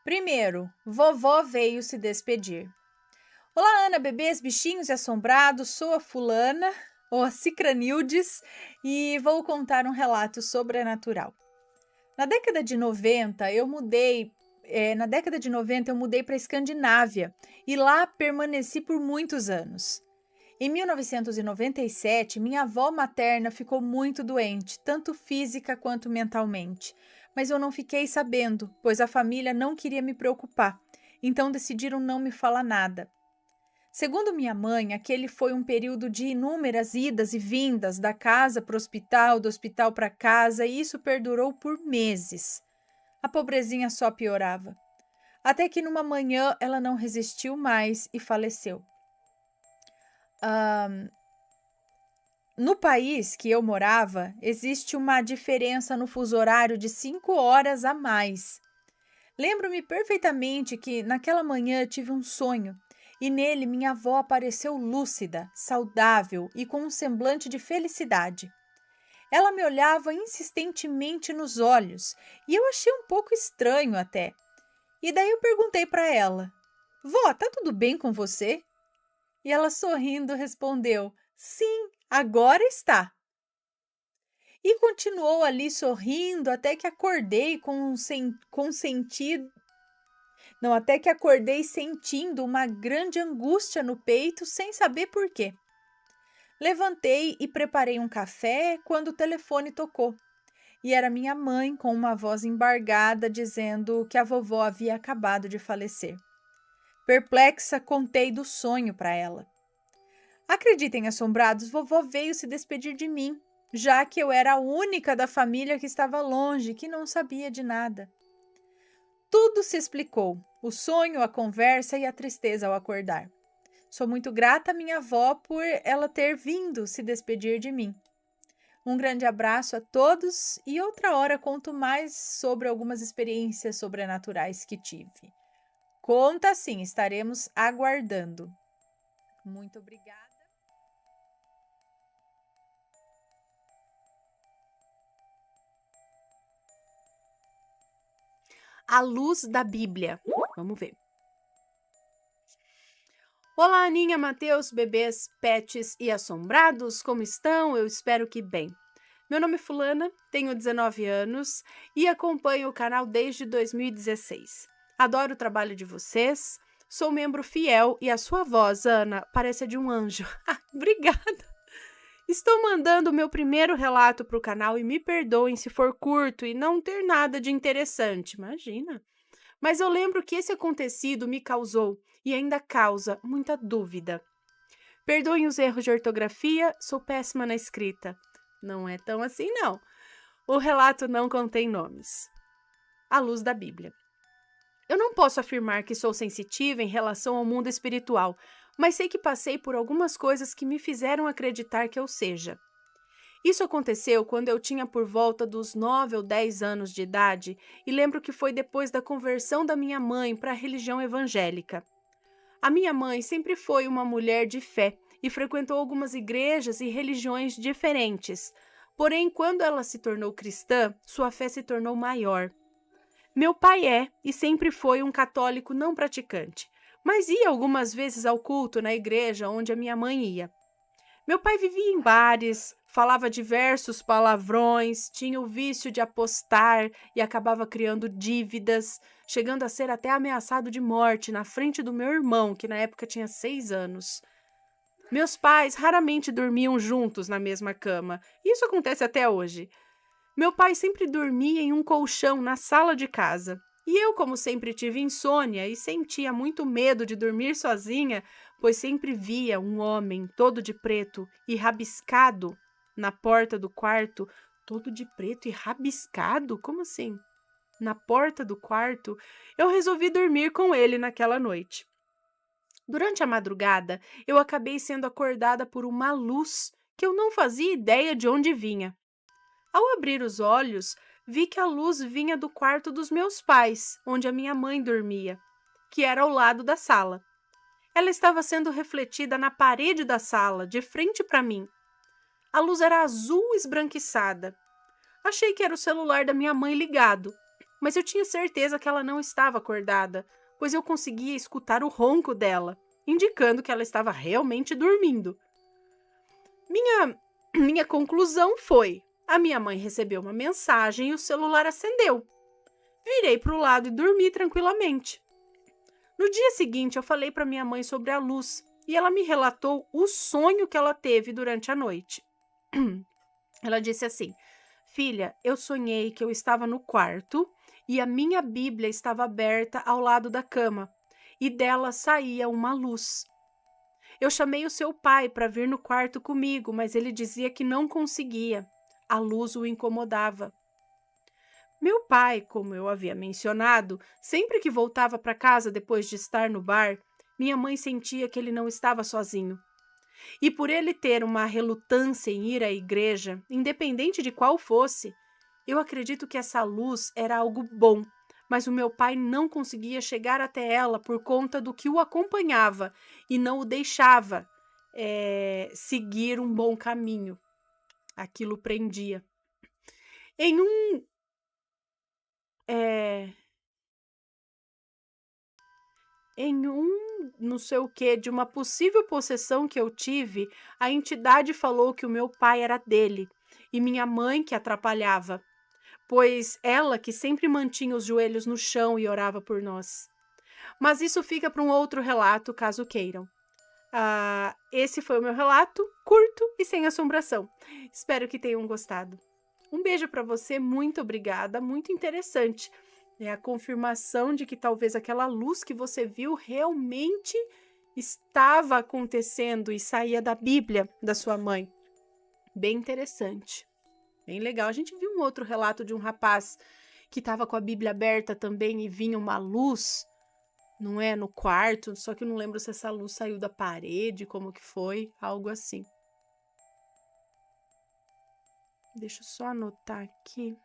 Primeiro, vovó veio se despedir. Olá, Ana, bebês, bichinhos e assombrados. Sou a fulana, ou a Cicranildes, e vou contar um relato sobrenatural. Na década de 90, eu mudei para a Escandinávia e lá permaneci por muitos anos. Em 1997, minha avó materna ficou muito doente, tanto física quanto mentalmente. Mas eu não fiquei sabendo, pois a família não queria me preocupar, então decidiram não me falar nada. Segundo minha mãe, aquele foi um período de inúmeras idas e vindas da casa para o hospital, do hospital para casa, e isso perdurou por meses. A pobrezinha só piorava. Até que numa manhã ela não resistiu mais e faleceu. No país que eu morava, existe uma diferença no fuso horário de 5 horas a mais. Lembro-me perfeitamente que naquela manhã tive um sonho e nele minha avó apareceu lúcida, saudável e com um semblante de felicidade. Ela me olhava insistentemente nos olhos e eu achei um pouco estranho até. E daí eu perguntei para ela: Vó, tá tudo bem com você? E ela sorrindo respondeu: Sim, agora está. E continuou ali sorrindo até que acordei com sentido. Não, até que acordei sentindo uma grande angústia no peito sem saber por quê. Levantei e preparei um café quando o telefone tocou. E era minha mãe com uma voz embargada dizendo que a vovó havia acabado de falecer. Perplexa, contei do sonho para ela. Acreditem, assombrados, vovó veio se despedir de mim, já que eu era a única da família que estava longe, que não sabia de nada. Tudo se explicou, o sonho, a conversa e a tristeza ao acordar. Sou muito grata à minha avó por ela ter vindo se despedir de mim. Um grande abraço a todos e outra hora conto mais sobre algumas experiências sobrenaturais que tive. Conta sim, estaremos aguardando. Muito obrigada. A luz da Bíblia. Vamos ver. Olá, Aninha, Matheus, bebês, pets e assombrados, como estão? Eu espero que bem. Meu nome é Fulana, tenho 19 anos e acompanho o canal desde 2016. Adoro o trabalho de vocês, sou membro fiel e a sua voz, Ana, parece a de um anjo. Obrigada! Estou mandando o meu primeiro relato para o canal e me perdoem se for curto e não ter nada de interessante, imagina. Mas eu lembro que esse acontecido me causou e ainda causa muita dúvida. Perdoem os erros de ortografia, sou péssima na escrita. Não é tão assim, não. O relato não contém nomes. À luz da Bíblia. Eu não posso afirmar que sou sensitiva em relação ao mundo espiritual, mas sei que passei por algumas coisas que me fizeram acreditar que eu seja. Isso aconteceu quando eu tinha por volta dos 9 ou 10 anos de idade e lembro que foi depois da conversão da minha mãe para a religião evangélica. A minha mãe sempre foi uma mulher de fé e frequentou algumas igrejas e religiões diferentes. Porém, quando ela se tornou cristã, sua fé se tornou maior. Meu pai é e sempre foi um católico não praticante, mas ia algumas vezes ao culto na igreja onde a minha mãe ia. Meu pai vivia em bares, falava diversos palavrões, tinha o vício de apostar e acabava criando dívidas, chegando a ser até ameaçado de morte na frente do meu irmão, que na época tinha 6 anos. Meus pais raramente dormiam juntos na mesma cama, e isso acontece até hoje. Meu pai sempre dormia em um colchão na sala de casa. E eu, como sempre tive insônia e sentia muito medo de dormir sozinha, pois sempre via um homem todo de preto e rabiscado na porta do quarto. Todo de preto e rabiscado? Como assim? Na porta do quarto, eu resolvi dormir com ele naquela noite. Durante a madrugada, eu acabei sendo acordada por uma luz que eu não fazia ideia de onde vinha. Ao abrir os olhos, vi que a luz vinha do quarto dos meus pais, onde a minha mãe dormia, que era ao lado da sala. Ela estava sendo refletida na parede da sala, de frente para mim. A luz era azul esbranquiçada. Achei que era o celular da minha mãe ligado. mas eu tinha certeza que ela não estava acordada, pois eu conseguia escutar o ronco dela, indicando que ela estava realmente dormindo. Minha conclusão foi: a minha mãe recebeu uma mensagem e o celular acendeu. Virei para o lado e dormi tranquilamente. No dia seguinte, eu falei para minha mãe sobre a luz e ela me relatou o sonho que ela teve durante a noite. Ela disse assim: Filha, eu sonhei que eu estava no quarto e a minha Bíblia estava aberta ao lado da cama e dela saía uma luz. Eu chamei o seu pai para vir no quarto comigo, mas ele dizia que não conseguia. A luz o incomodava. Meu pai, como eu havia mencionado, sempre que voltava para casa depois de estar no bar, minha mãe sentia que ele não estava sozinho. E por ele ter uma relutância em ir à igreja, independente de qual fosse, eu acredito que essa luz era algo bom, mas o meu pai não conseguia chegar até ela por conta do que o acompanhava e não o deixava seguir um bom caminho. Aquilo prendia. Em um é, Em um não sei o que de uma possível possessão que eu tive, a entidade falou que o meu pai era dele e minha mãe que atrapalhava, pois ela que sempre mantinha os joelhos no chão e orava por nós. Mas isso fica para um outro relato, caso queiram. Esse foi o meu relato, curto e sem assombração. Espero que tenham gostado. Um beijo para você, muito obrigada, muito interessante. É a confirmação de que talvez aquela luz que você viu realmente estava acontecendo e saía da Bíblia da sua mãe. Bem interessante, bem legal. A gente viu um outro relato de um rapaz que estava com a Bíblia aberta também e vinha uma luz, não é, no quarto, só que eu não lembro se essa luz saiu da parede, como que foi, algo assim. Deixa eu só anotar aqui.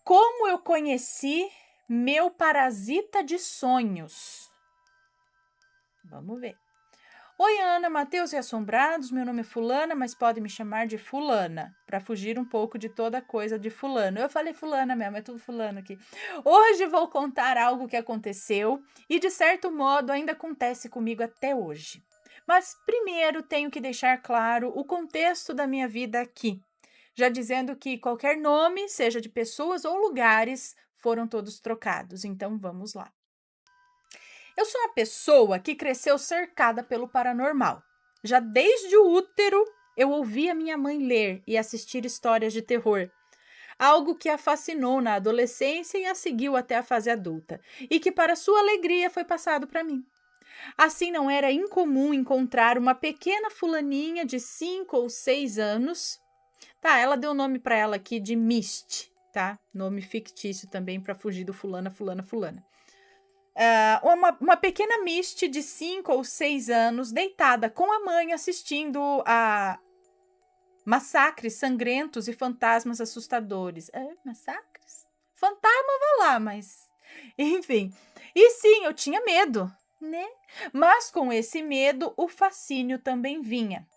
Como eu conheci meu parasita de sonhos? Vamos ver. Oi, Ana, Matheus e Assombrados. Meu nome é Fulana, mas pode me chamar de Fulana, para fugir um pouco de toda coisa de Fulano. Eu falei Fulana mesmo, é tudo Fulano aqui. Hoje vou contar algo que aconteceu e, de certo modo, ainda acontece comigo até hoje. Mas primeiro tenho que deixar claro o contexto da minha vida aqui, já dizendo que qualquer nome, seja de pessoas ou lugares, foram todos trocados. Então vamos lá. Eu sou uma pessoa que cresceu cercada pelo paranormal. Já desde o útero, eu ouvia minha mãe ler e assistir histórias de terror. Algo que a fascinou na adolescência e a seguiu até a fase adulta, e que, para sua alegria, foi passado para mim. Assim, não era incomum encontrar uma pequena fulaninha de 5 ou 6 anos. Tá, ela deu o nome para ela aqui de Mist, tá? Nome fictício também para fugir do fulana, fulana, fulana. Uma pequena Misty de 5 ou 6 anos, deitada com a mãe assistindo a massacres sangrentos e fantasmas assustadores. Massacres? Fantasma, vai lá, mas... Enfim. E sim, eu tinha medo, né? Mas com esse medo, o fascínio também vinha.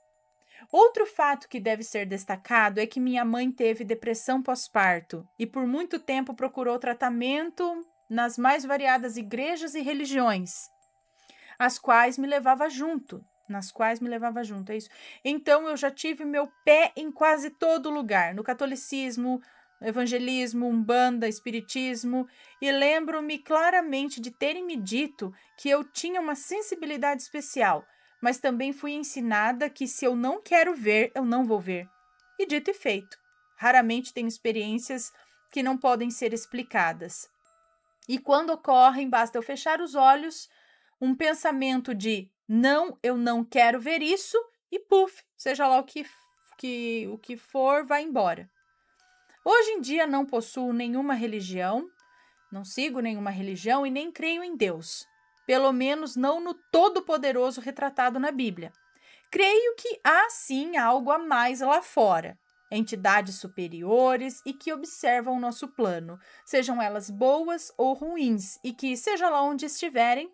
Outro fato que deve ser destacado é que minha mãe teve depressão pós-parto e por muito tempo procurou tratamento nas mais variadas igrejas e religiões, nas quais me levava junto, é isso. Então eu já tive meu pé em quase todo lugar, no catolicismo, evangelismo, umbanda, espiritismo, e lembro-me claramente de terem me dito que eu tinha uma sensibilidade especial, mas também fui ensinada que se eu não quero ver, eu não vou ver. E dito e feito. Raramente tenho experiências que não podem ser explicadas. E quando ocorrem, basta eu fechar os olhos, um pensamento de não, eu não quero ver isso, e puf, seja lá o que for, vai embora. Hoje em dia não possuo nenhuma religião, não sigo nenhuma religião e nem creio em Deus. Pelo menos não no Todo-Poderoso retratado na Bíblia. Creio que há sim algo a mais lá fora. Entidades superiores e que observam o nosso plano, sejam elas boas ou ruins, e que, seja lá onde estiverem,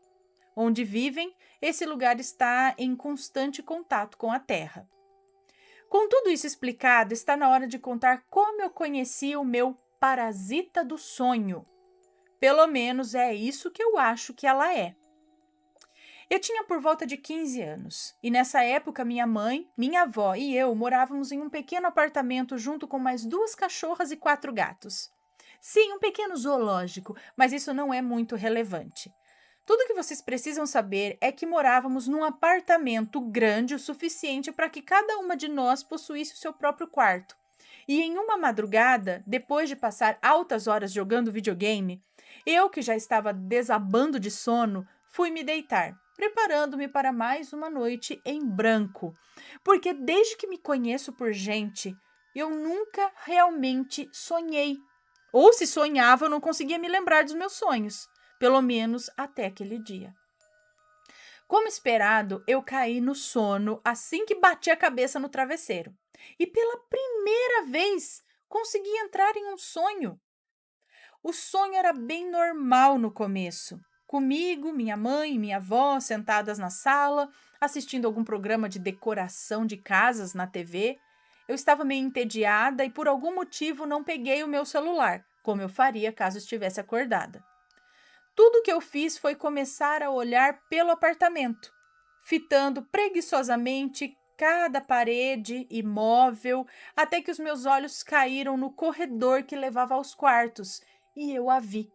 onde vivem, esse lugar está em constante contato com a Terra. Com tudo isso explicado, está na hora de contar como eu conheci o meu parasita do sonho. Pelo menos é isso que eu acho que ela é. Eu tinha por volta de 15 anos e nessa época minha mãe, minha avó e eu morávamos em um pequeno apartamento junto com mais 2 cachorras e 4 gatos. Sim, um pequeno zoológico, mas isso não é muito relevante. Tudo que vocês precisam saber é que morávamos num apartamento grande o suficiente para que cada uma de nós possuísse o seu próprio quarto. E em uma madrugada, depois de passar altas horas jogando videogame, eu, que já estava desabando de sono, fui me deitar, preparando-me para mais uma noite em branco. Porque desde que me conheço por gente, eu nunca realmente sonhei. Ou se sonhava, eu não conseguia me lembrar dos meus sonhos, pelo menos até aquele dia. Como esperado, eu caí no sono assim que bati a cabeça no travesseiro. E pela primeira vez consegui entrar em um sonho. O sonho era bem normal no começo. Comigo, minha mãe e minha avó sentadas na sala, assistindo algum programa de decoração de casas na TV. Eu estava meio entediada e por algum motivo não peguei o meu celular, como eu faria caso estivesse acordada. Tudo que eu fiz foi começar a olhar pelo apartamento, fitando preguiçosamente cada parede e móvel, até que os meus olhos caíram no corredor que levava aos quartos e eu a vi.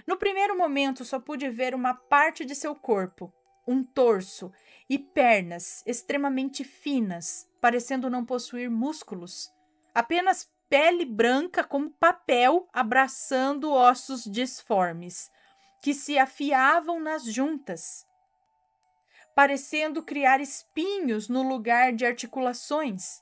No primeiro momento, só pude ver uma parte de seu corpo, um torso e pernas extremamente finas, parecendo não possuir músculos, apenas pele branca como papel abraçando ossos disformes, que se afiavam nas juntas, parecendo criar espinhos no lugar de articulações.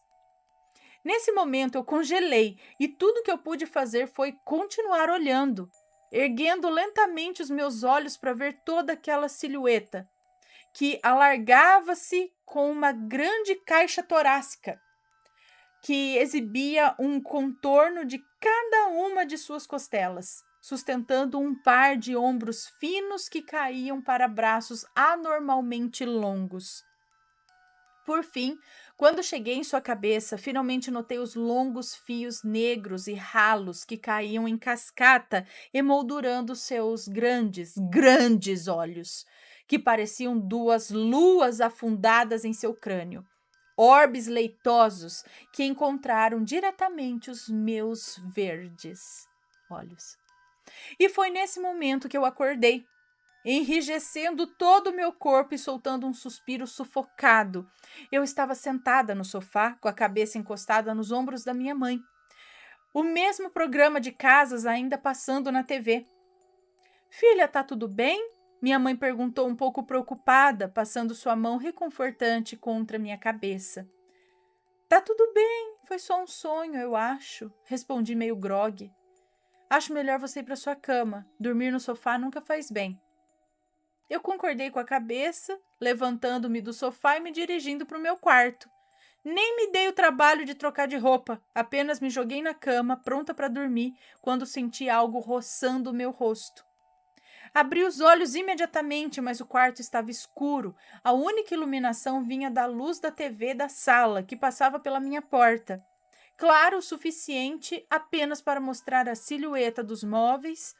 Nesse momento eu congelei e tudo que eu pude fazer foi continuar olhando, erguendo lentamente os meus olhos para ver toda aquela silhueta, que alargava-se com uma grande caixa torácica, que exibia um contorno de cada uma de suas costelas, sustentando um par de ombros finos que caíam para braços anormalmente longos. Por fim, quando cheguei em sua cabeça, finalmente notei os longos fios negros e ralos que caíam em cascata, emoldurando seus grandes olhos, que pareciam 2 luas afundadas em seu crânio. Orbes leitosos que encontraram diretamente os meus verdes olhos. E foi nesse momento que eu acordei, enrijecendo todo o meu corpo e soltando um suspiro sufocado. Eu estava sentada no sofá, com a cabeça encostada nos ombros da minha mãe. O mesmo programa de casas ainda passando na TV. Filha, tá tudo bem? Minha mãe perguntou um pouco preocupada, passando sua mão reconfortante contra minha cabeça. Tá tudo bem, foi só um sonho, eu acho, respondi meio grogue. Acho melhor você ir para sua cama. Dormir no sofá nunca faz bem. Eu concordei com a cabeça, levantando-me do sofá e me dirigindo para o meu quarto. Nem me dei o trabalho de trocar de roupa, apenas me joguei na cama, pronta para dormir, quando senti algo roçando o meu rosto. Abri os olhos imediatamente, mas o quarto estava escuro. A única iluminação vinha da luz da TV da sala, que passava pela minha porta. Claro o suficiente apenas para mostrar a silhueta dos móveis,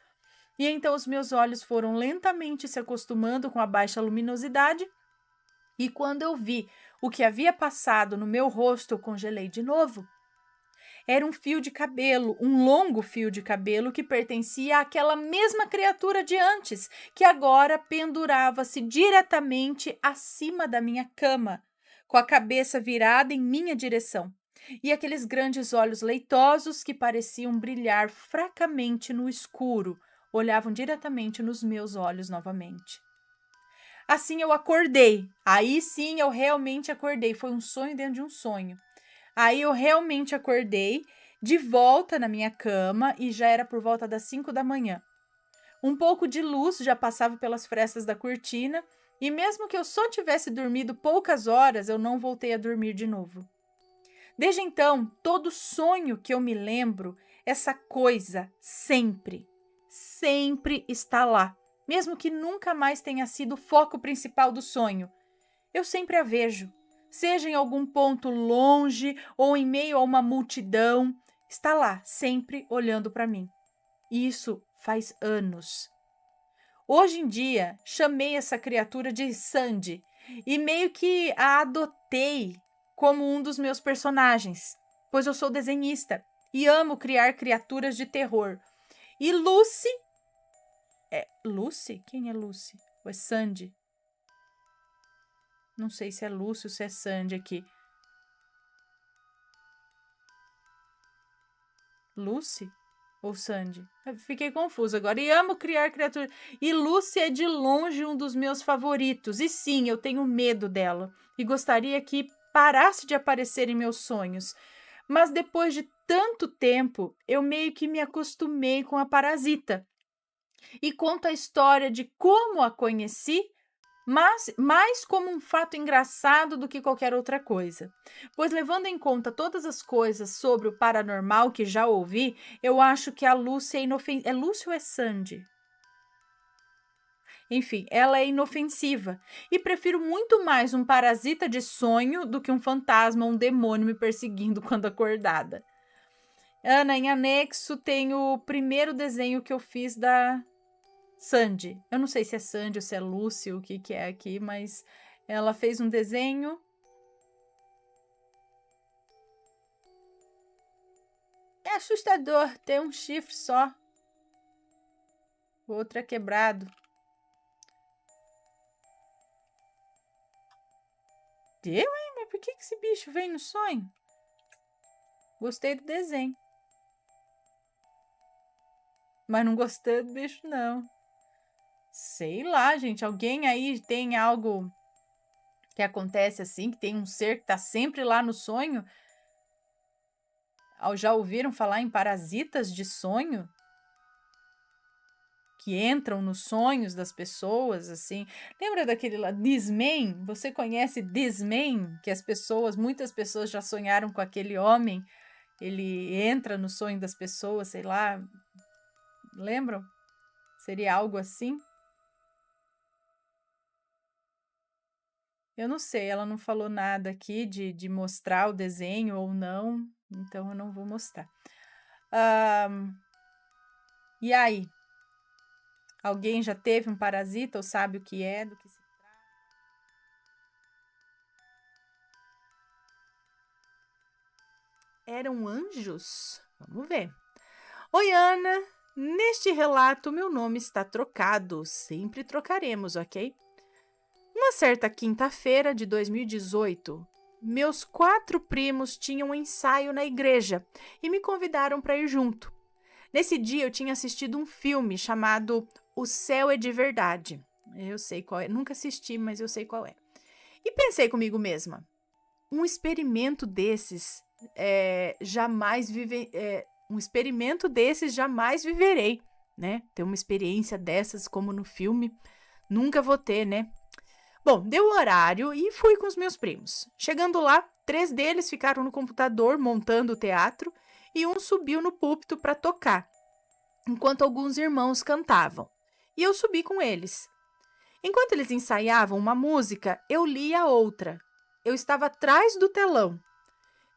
e então os meus olhos foram lentamente se acostumando com a baixa luminosidade, e quando eu vi o que havia passado no meu rosto, eu congelei de novo. Era um fio de cabelo, um longo fio de cabelo que pertencia àquela mesma criatura de antes, que agora pendurava-se diretamente acima da minha cama, com a cabeça virada em minha direção, e aqueles grandes olhos leitosos que pareciam brilhar fracamente no escuro, olhavam diretamente nos meus olhos novamente. Assim eu acordei. Aí sim eu realmente acordei. Foi um sonho dentro de um sonho. Aí eu realmente acordei, de volta na minha cama, e já era por volta das 5 da manhã. Um pouco de luz já passava pelas frestas da cortina, e mesmo que eu só tivesse dormido poucas horas, eu não voltei a dormir de novo. Desde então, todo sonho que eu me lembro, essa coisa sempre está lá, mesmo que nunca mais tenha sido o foco principal do sonho. Eu sempre a vejo. seja em algum ponto longe ou em meio a uma multidão, está lá, sempre olhando para mim. E isso faz anos. Hoje em dia, chamei essa criatura de Sandy e meio que a adotei como um dos meus personagens, pois eu sou desenhista e amo criar criaturas de terror. E Lucy... Lucy? Quem é Lucy? Ou é Sandy? Não sei se é Lucy ou se é Sandy aqui. Lucy ou Sandy? Eu fiquei confusa agora. E amo criar criaturas. E Lucy é de longe um dos meus favoritos. E sim, eu tenho medo dela. E gostaria que parasse de aparecer em meus sonhos. Mas depois de tanto tempo, eu meio que me acostumei com a parasita. E conto a história de como a conheci, mas mais como um fato engraçado do que qualquer outra coisa. Pois levando em conta todas as coisas sobre o paranormal que já ouvi, eu acho que a Lucy é inofensiva. É Lucy ou é Sandy? Enfim, ela é inofensiva e prefiro muito mais um parasita de sonho do que um fantasma ou um demônio me perseguindo quando acordada. Ana, em anexo tem o primeiro desenho que eu fiz da Sandy. Eu não sei se é Sandy ou se é Lucy, o que é aqui, mas ela fez um desenho. É assustador, tem um chifre só. O outro é quebrado. Deu, hein? Mas por que esse bicho vem no sonho? Gostei do desenho. Mas não gostei do bicho, não. Sei lá, gente. Alguém aí tem algo que acontece assim, que tem um ser que tá sempre lá no sonho? Já ouviram falar em parasitas de sonho? Que entram nos sonhos das pessoas, assim. Lembra daquele lá, Discman? Você conhece Discman? Que muitas pessoas já sonharam com aquele homem. Ele entra no sonho das pessoas, sei lá. Lembram? Seria algo assim? Eu não sei, ela não falou nada aqui de mostrar o desenho ou não, então eu não vou mostrar. E aí? Alguém já teve um parasita ou sabe o que é, do que se trata? Eram anjos? Vamos ver. Oi, Ana. Neste relato, meu nome está trocado. Sempre trocaremos, ok? Uma certa quinta-feira de 2018, meus 4 primos tinham um ensaio na igreja e me convidaram para ir junto. Nesse dia eu tinha assistido um filme chamado O Céu é de Verdade. Eu sei qual é, nunca assisti, mas eu sei qual é. E pensei comigo mesma, um experimento desses jamais viverei, né? Ter uma experiência dessas como no filme, nunca vou ter, né? Bom, deu o horário e fui com os meus primos. Chegando lá, 3 deles ficaram no computador montando o teatro e um subiu no púlpito para tocar, enquanto alguns irmãos cantavam. E eu subi com eles. Enquanto eles ensaiavam uma música, eu lia outra. Eu estava atrás do telão.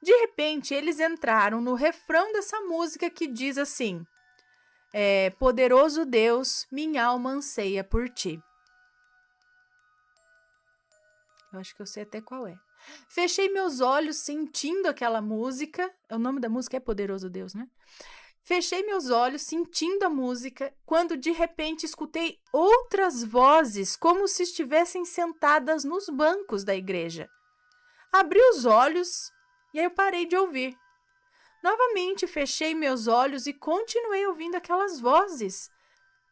De repente, eles entraram no refrão dessa música que diz assim: Poderoso Deus, minha alma anseia por ti. Eu acho que eu sei até qual é. Fechei meus olhos sentindo aquela música. O nome da música é Poderoso Deus, né? Fechei meus olhos sentindo a música, quando de repente escutei outras vozes como se estivessem sentadas nos bancos da igreja. Abri os olhos e aí eu parei de ouvir. Novamente fechei meus olhos e continuei ouvindo aquelas vozes.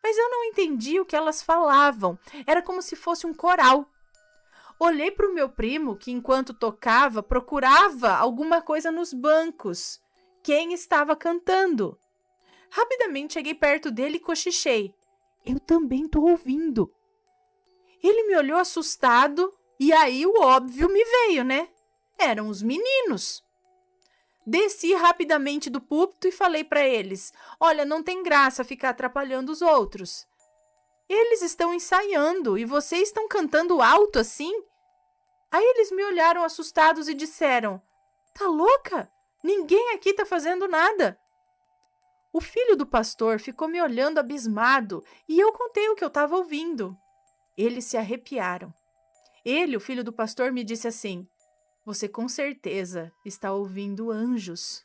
Mas eu não entendi o que elas falavam. Era como se fosse um coral. Olhei para o meu primo, que enquanto tocava, procurava alguma coisa nos bancos. Quem estava cantando? Rapidamente cheguei perto dele e cochichei. Eu também estou ouvindo. Ele me olhou assustado e aí o óbvio me veio, né? Eram os meninos. Desci rapidamente do púlpito e falei para eles: olha, não tem graça ficar atrapalhando os outros. Eles estão ensaiando e vocês estão cantando alto assim? Aí eles me olharam assustados e disseram: Tá louca? Ninguém aqui tá fazendo nada. O filho do pastor ficou me olhando abismado e eu contei o que eu estava ouvindo. Eles se arrepiaram. Ele, o filho do pastor, me disse assim: Você com certeza está ouvindo anjos.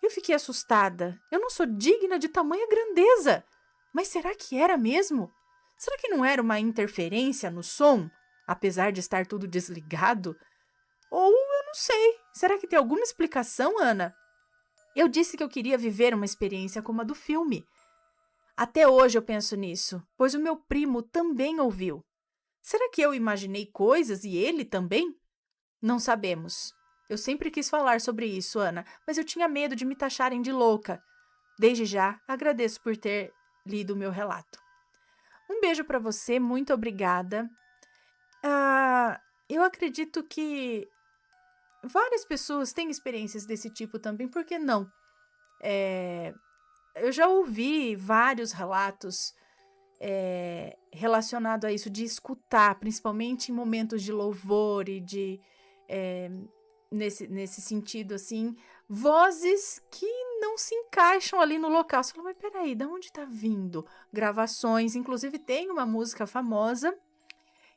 Eu fiquei assustada. Eu não sou digna de tamanha grandeza. Mas será que era mesmo? Será que não era uma interferência no som, apesar de estar tudo desligado? Ou eu não sei. Será que tem alguma explicação, Ana? Eu disse que eu queria viver uma experiência como a do filme. Até hoje eu penso nisso, pois o meu primo também ouviu. Será que eu imaginei coisas e ele também? Não sabemos. Eu sempre quis falar sobre isso, Ana, mas eu tinha medo de me taxarem de louca. Desde já, agradeço por ter lido o meu relato. Um beijo para você, muito obrigada. Eu acredito que várias pessoas têm experiências desse tipo também, por que não? Eu já ouvi vários relatos relacionados a isso, de escutar, principalmente em momentos de louvor e de, nesse sentido, assim, vozes que não se encaixam ali no local. Você fala, mas peraí, de onde tá vindo? Gravações, inclusive tem uma música famosa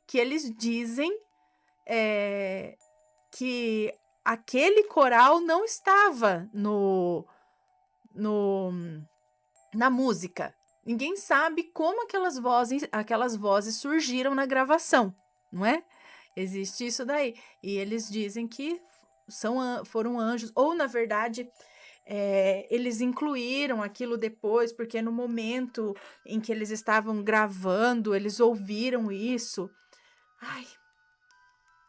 que eles dizem que aquele coral não estava na música. Ninguém sabe como aquelas vozes surgiram na gravação, não é? Existe isso daí. E eles dizem que foram anjos, ou na verdade, eles incluíram aquilo depois, porque no momento em que eles estavam gravando, eles ouviram isso. Ai,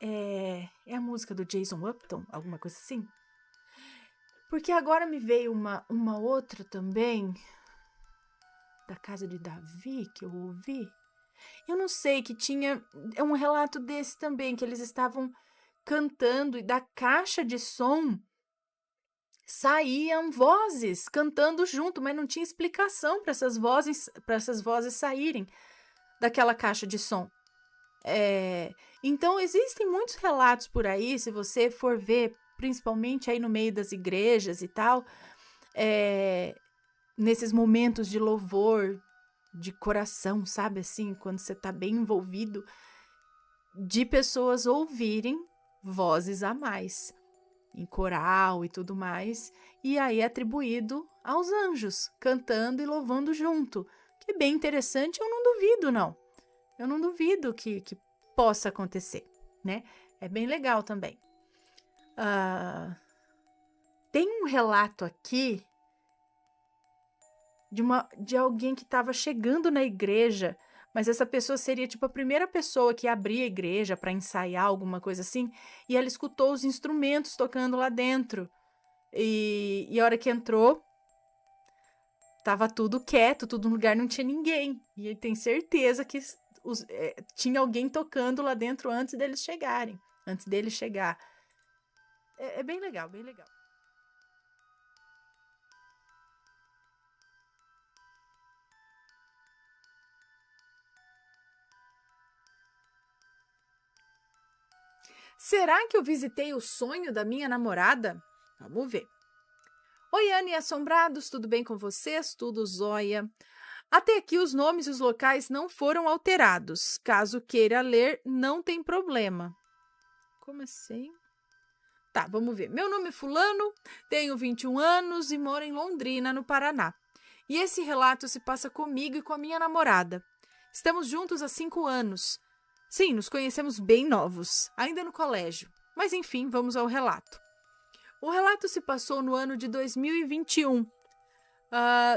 é a música do Jason Upton, alguma coisa assim? Porque agora me veio uma outra também, da casa de Davi, que eu ouvi. Eu não sei, que tinha um relato desse também, que eles estavam cantando e da caixa de som saíam vozes cantando junto, mas não tinha explicação para essas vozes saírem daquela caixa de som. Então existem muitos relatos por aí, se você for ver, principalmente aí no meio das igrejas e tal, nesses momentos de louvor, de coração, sabe assim, quando você tá bem envolvido, de pessoas ouvirem vozes a mais, em coral e tudo mais, e aí atribuído aos anjos, cantando e louvando junto, que é bem interessante, eu não duvido, não. Eu não duvido que possa acontecer, né? É bem legal também. Tem um relato aqui de alguém que estava chegando na igreja, mas essa pessoa seria tipo a primeira pessoa que abria a igreja para ensaiar alguma coisa assim, e ela escutou os instrumentos tocando lá dentro. E a hora que entrou, tava tudo quieto, tudo no lugar, não tinha ninguém. E ele tem certeza que tinha alguém tocando lá dentro antes dele chegar. É bem legal, bem legal. Será que eu visitei o sonho da minha namorada? Vamos ver. Oi, Anne e assombrados, tudo bem com vocês? Tudo jóia. Até aqui os nomes e os locais não foram alterados. Caso queira ler, não tem problema. Como assim? Tá, vamos ver. Meu nome é Fulano, tenho 21 anos e moro em Londrina, no Paraná. E esse relato se passa comigo e com a minha namorada. Estamos juntos há 5 anos. Sim, nos conhecemos bem novos, ainda no colégio. Mas enfim, vamos ao relato. O relato se passou no ano de 2021,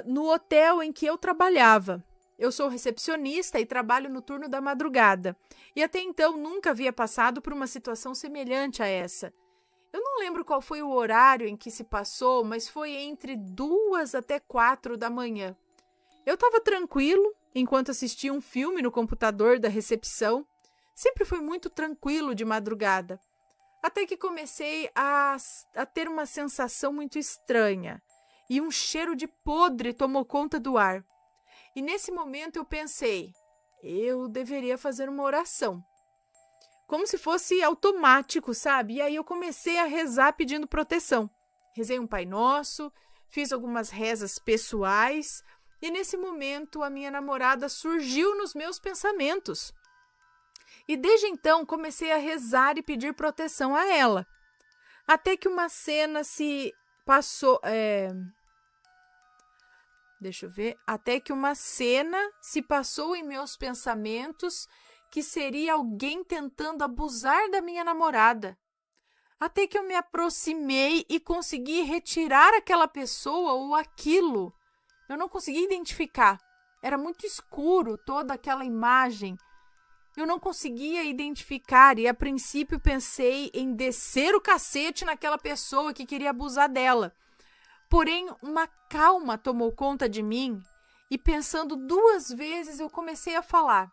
no hotel em que eu trabalhava. Eu sou recepcionista e trabalho no turno da madrugada. E até então nunca havia passado por uma situação semelhante a essa. Eu não lembro qual foi o horário em que se passou, mas foi entre 2 até 4 da manhã. Eu estava tranquilo enquanto assistia um filme no computador da recepção. Sempre foi muito tranquilo de madrugada. Até que comecei a ter uma sensação muito estranha. E um cheiro de podre tomou conta do ar. E nesse momento eu pensei, eu deveria fazer uma oração. como se fosse automático, sabe? E aí eu comecei a rezar pedindo proteção. Rezei um Pai Nosso, fiz algumas rezas pessoais e nesse momento a minha namorada surgiu nos meus pensamentos. E desde então comecei a rezar e pedir proteção a ela. Até que uma cena se passou... Deixa eu ver. Até que uma cena se passou em meus pensamentos que seria alguém tentando abusar da minha namorada. Até que eu me aproximei e consegui retirar aquela pessoa ou aquilo. Eu não consegui identificar. Era muito escuro toda aquela imagem. Eu não conseguia identificar e a princípio pensei em descer o cacete naquela pessoa que queria abusar dela. Porém, uma calma tomou conta de mim e pensando 2 vezes eu comecei a falar: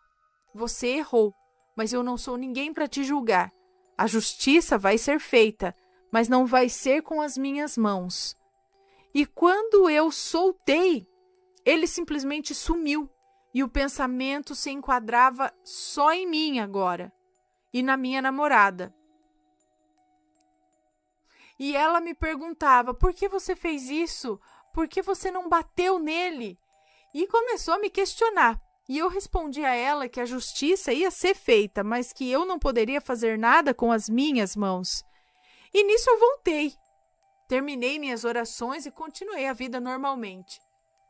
você errou, mas eu não sou ninguém para te julgar. A justiça vai ser feita, mas não vai ser com as minhas mãos. E quando eu soltei, ele simplesmente sumiu e o pensamento se enquadrava só em mim agora e na minha namorada. E ela me perguntava: por que você fez isso? Por que você não bateu nele? E começou a me questionar. E eu respondi a ela que a justiça ia ser feita, mas que eu não poderia fazer nada com as minhas mãos. E nisso eu voltei. Terminei minhas orações e continuei a vida normalmente.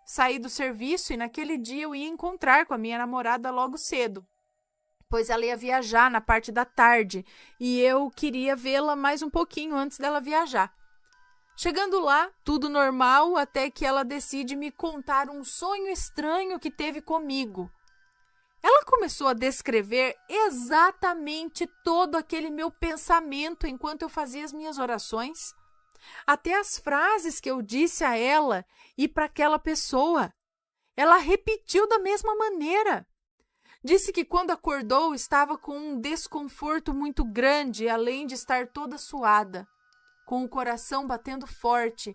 Saí do serviço e naquele dia eu ia encontrar com a minha namorada logo cedo, pois ela ia viajar na parte da tarde e eu queria vê-la mais um pouquinho antes dela viajar. Chegando lá, tudo normal, até que ela decide me contar um sonho estranho que teve comigo. Ela começou a descrever exatamente todo aquele meu pensamento enquanto eu fazia as minhas orações, até as frases que eu disse a ela e para aquela pessoa. Ela repetiu da mesma maneira. Disse que quando acordou estava com um desconforto muito grande, além de estar toda suada, com o coração batendo forte.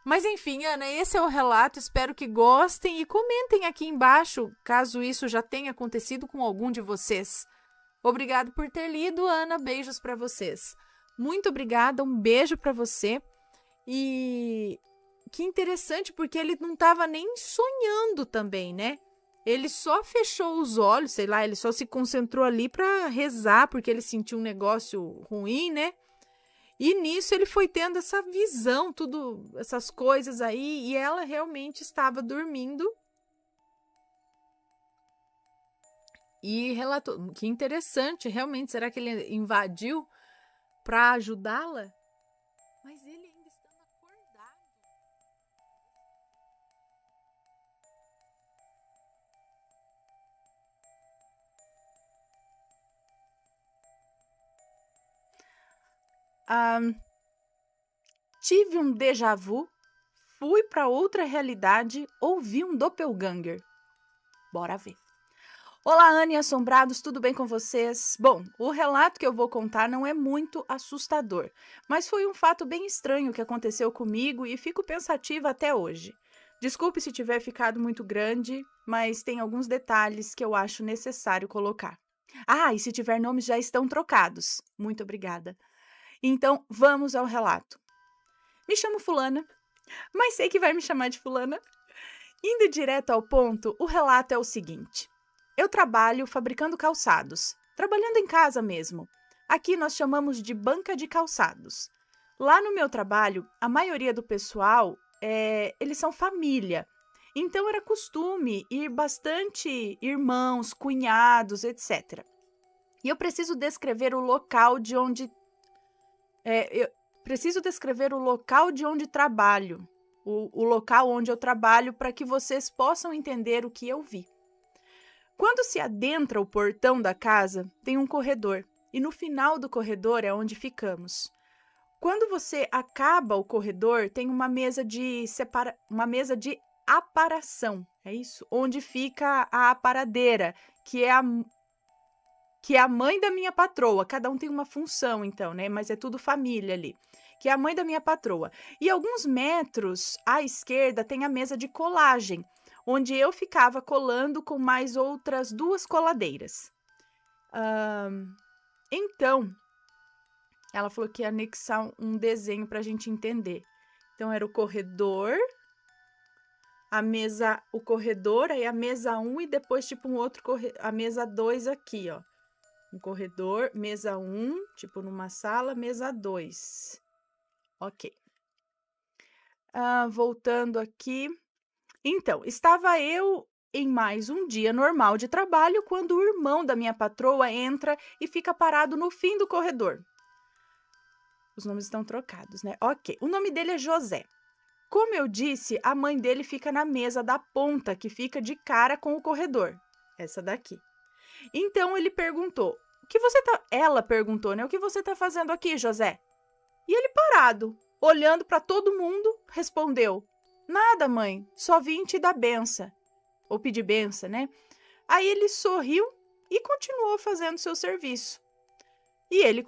Mas enfim, Ana, esse é o relato, espero que gostem e comentem aqui embaixo, caso isso já tenha acontecido com algum de vocês. Obrigado por ter lido, Ana, beijos para vocês. Muito obrigada, um beijo para você. E que interessante, porque ele não estava nem sonhando também, né? Ele só fechou os olhos, sei lá, ele só se concentrou ali para rezar, porque ele sentiu um negócio ruim, né? E nisso ele foi tendo essa visão, tudo, essas coisas aí, e ela realmente estava dormindo. E relatou, que interessante, realmente, será que ele invadiu para ajudá-la? Mas ele ainda estava acordado. Tive um déjà vu, fui para outra realidade, ouvi um doppelganger. Bora ver. Olá, Anne e assombrados, tudo bem com vocês? Bom, o relato que eu vou contar não é muito assustador, mas foi um fato bem estranho que aconteceu comigo e fico pensativa até hoje. Desculpe se tiver ficado muito grande, mas tem alguns detalhes que eu acho necessário colocar. Ah, e se tiver nomes já estão trocados. Muito obrigada. Então, vamos ao relato. Me chamo Fulana, mas sei que vai me chamar de Fulana. Indo direto ao ponto, o relato é o seguinte. Eu trabalho fabricando calçados, trabalhando em casa mesmo. Aqui nós chamamos de banca de calçados. Lá no meu trabalho, a maioria do pessoal, eles são família. Então era costume ir bastante irmãos, cunhados, etc. E eu preciso descrever o local de onde trabalho, o local onde eu trabalho, para que vocês possam entender o que eu vi. Quando se adentra o portão da casa, tem um corredor, e no final do corredor é onde ficamos. Quando você acaba o corredor, tem uma mesa de aparação, é isso? Onde fica a aparadeira, que é a mãe da minha patroa. Cada um tem uma função, então, né? Mas é tudo família ali. Que é a mãe da minha patroa. E alguns metros à esquerda tem a mesa de colagem, onde eu ficava colando com mais outras 2 coladeiras. Então, ela falou que ia anexar um desenho pra gente entender. Então, era o corredor, o corredor, aí a mesa 1 e depois, tipo, um outro a mesa 2 aqui, ó. Um corredor, mesa 1, tipo, numa sala, mesa 2. Ok. Voltando aqui. Então, estava eu em mais um dia normal de trabalho quando o irmão da minha patroa entra e fica parado no fim do corredor. Os nomes estão trocados, né? Ok. O nome dele é José. Como eu disse, a mãe dele fica na mesa da ponta, que fica de cara com o corredor. Essa daqui. Então ele perguntou: "O que você tá..." Ela perguntou, né? "O que você tá fazendo aqui, José?" E ele parado, olhando para todo mundo, respondeu: "Nada, mãe, só vim te dar benção." Ou pedir benção, né? Aí ele sorriu e continuou fazendo seu serviço. E ele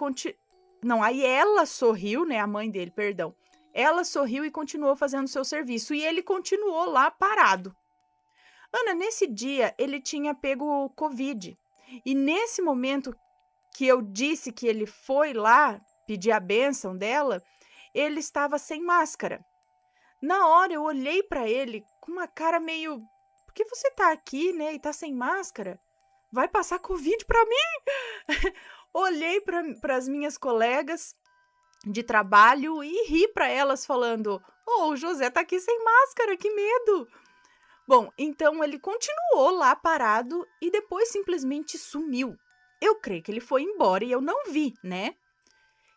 Não, aí ela sorriu, né? A mãe dele, perdão. Ela sorriu e continuou fazendo seu serviço. E ele continuou lá parado. Ana, nesse dia, ele tinha pego Covid. E nesse momento que eu disse que ele foi lá pedir a bênção dela, ele estava sem máscara. Na hora eu olhei para ele com uma cara meio: "Por que você tá aqui, né, e tá sem máscara? Vai passar Covid para mim?" Olhei para as minhas colegas de trabalho e ri para elas falando: "Oh, o José tá aqui sem máscara, que medo." Bom, então ele continuou lá parado e depois simplesmente sumiu. Eu creio que ele foi embora e eu não vi, né?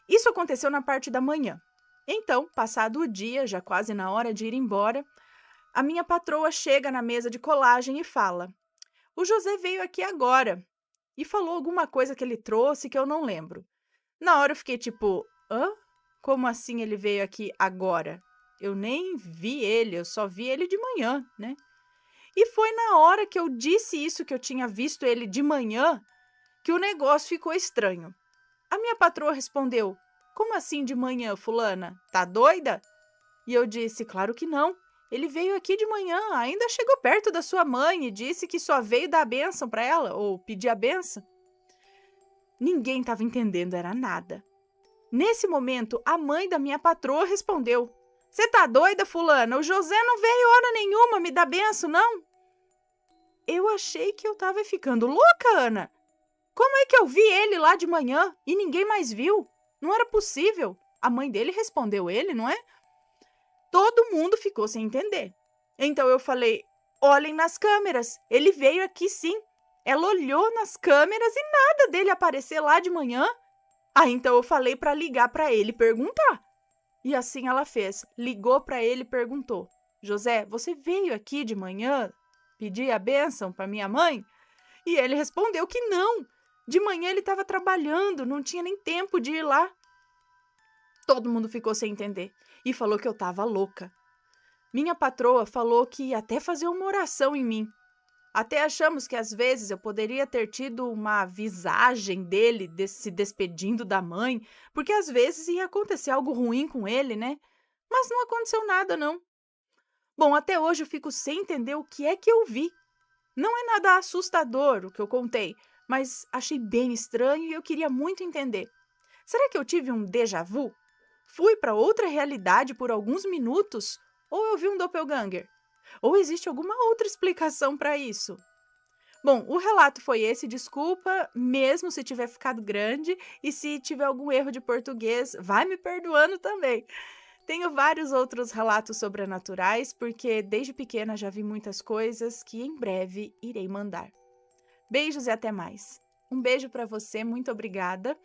Isso aconteceu na parte da manhã. Então, passado o dia, já quase na hora de ir embora, a minha patroa chega na mesa de colagem e fala: "O José veio aqui agora e falou alguma coisa que ele trouxe que eu não lembro." Na hora eu fiquei tipo: "Hã? Como assim ele veio aqui agora? Eu nem vi ele, eu só vi ele de manhã, né?" E foi na hora que eu disse isso, que eu tinha visto ele de manhã, que o negócio ficou estranho. A minha patroa respondeu: "Como assim de manhã, fulana? Tá doida?" E eu disse: "Claro que não. Ele veio aqui de manhã, ainda chegou perto da sua mãe e disse que só veio dar a bênção para ela, ou pedir a bênção." Ninguém estava entendendo, era nada. Nesse momento, a mãe da minha patroa respondeu: "Você tá doida, fulana? O José não veio hora nenhuma me dar bênção, não." Eu achei que eu estava ficando louca, Ana. Como é que eu vi ele lá de manhã e ninguém mais viu? Não era possível. A mãe dele respondeu ele, não é? Todo mundo ficou sem entender. Então eu falei: "Olhem nas câmeras, ele veio aqui sim." Ela olhou nas câmeras e nada dele aparecer lá de manhã. Então eu falei para ligar para ele e perguntar. E assim ela fez. Ligou para ele e perguntou: "José, você veio aqui de manhã pedir a bênção para minha mãe?" E ele respondeu que não. De manhã ele estava trabalhando, não tinha nem tempo de ir lá. Todo mundo ficou sem entender e falou que eu estava louca. Minha patroa falou que ia até fazer uma oração em mim. Até achamos que às vezes eu poderia ter tido uma visagem dele se despedindo da mãe, porque às vezes ia acontecer algo ruim com ele, né? Mas não aconteceu nada, não. Bom, até hoje eu fico sem entender o que é que eu vi. Não é nada assustador o que eu contei, mas achei bem estranho e eu queria muito entender. Será que eu tive um déjà vu? Fui para outra realidade por alguns minutos? Ou eu vi um doppelganger? Ou existe alguma outra explicação para isso? Bom, o relato foi esse, desculpa, mesmo se tiver ficado grande e se tiver algum erro de português, vai me perdoando também. Tenho vários outros relatos sobrenaturais, porque desde pequena já vi muitas coisas que em breve irei mandar. Beijos e até mais. Um beijo para você, muito obrigada.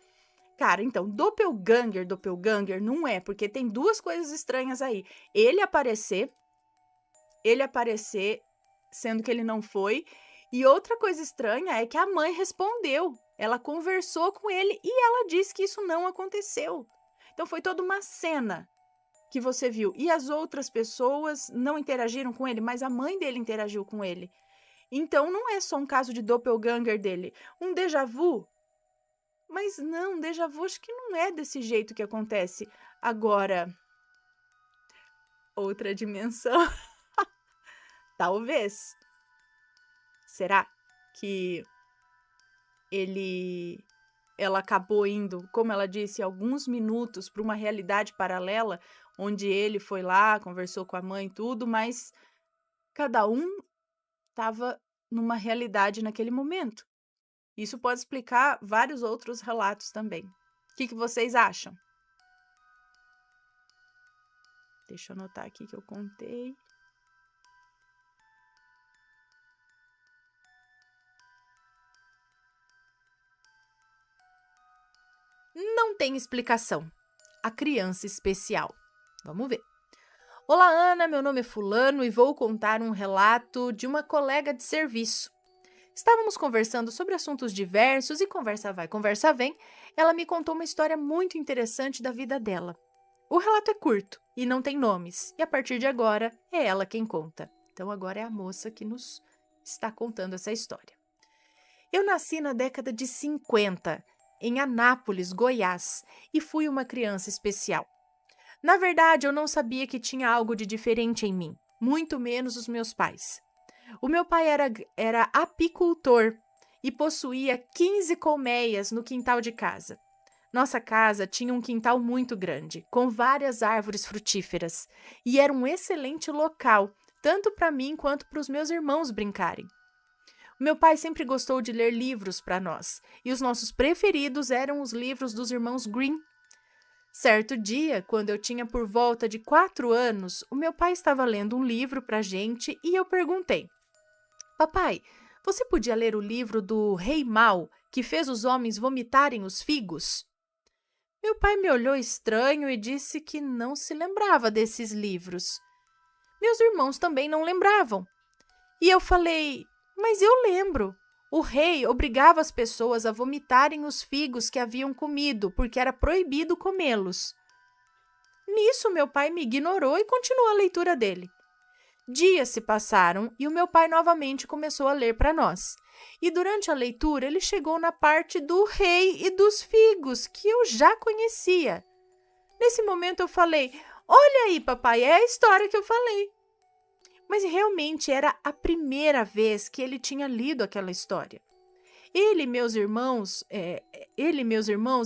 Cara, então, doppelganger não é, porque tem duas coisas estranhas aí. Ele aparecer, sendo que ele não foi. E outra coisa estranha é que a mãe respondeu. Ela conversou com ele e ela disse que isso não aconteceu. Então foi toda uma cena que você viu. E as outras pessoas não interagiram com ele, mas a mãe dele interagiu com ele. Então não é só um caso de doppelganger dele. Um déjà vu? Mas não, déjà vu acho que não é desse jeito que acontece. Agora, outra dimensão. Talvez. Será que ele ela acabou indo, como ela disse, alguns minutos para uma realidade paralela, onde ele foi lá, conversou com a mãe e tudo, mas cada um estava numa realidade naquele momento. Isso pode explicar vários outros relatos também. O que vocês acham? Deixa eu anotar aqui que eu contei. Não tem explicação. A criança especial. Vamos ver. Olá, Ana, meu nome é Fulano e vou contar um relato de uma colega de serviço. Estávamos conversando sobre assuntos diversos e conversa vai, conversa vem. Ela me contou uma história muito interessante da vida dela. O relato é curto e não tem nomes, e a partir de agora é ela quem conta. Então agora é a moça que nos está contando essa história. Eu nasci na década de 50, em Anápolis, Goiás, e fui uma criança especial. Na verdade, eu não sabia que tinha algo de diferente em mim, muito menos os meus pais. O meu pai era apicultor e possuía 15 colmeias no quintal de casa. Nossa casa tinha um quintal muito grande, com várias árvores frutíferas, e era um excelente local, tanto para mim quanto para os meus irmãos brincarem. Meu pai sempre gostou de ler livros para nós, e os nossos preferidos eram os livros dos irmãos Grimm. Certo dia, quando eu tinha por volta de 4 anos, o meu pai estava lendo um livro para a gente e eu perguntei: Papai, você podia ler o livro do Rei Mau, que fez os homens vomitarem os figos? Meu pai me olhou estranho e disse que não se lembrava desses livros. Meus irmãos também não lembravam. E eu falei: mas eu lembro. O rei obrigava as pessoas a vomitarem os figos que haviam comido, porque era proibido comê-los. Nisso, meu pai me ignorou e continuou a leitura dele. Dias se passaram e o meu pai novamente começou a ler para nós. E durante a leitura, ele chegou na parte do rei e dos figos, que eu já conhecia. Nesse momento, eu falei: olha aí, papai, é a história que eu falei. Mas realmente era a primeira vez que ele tinha lido aquela história. Ele e meus irmãos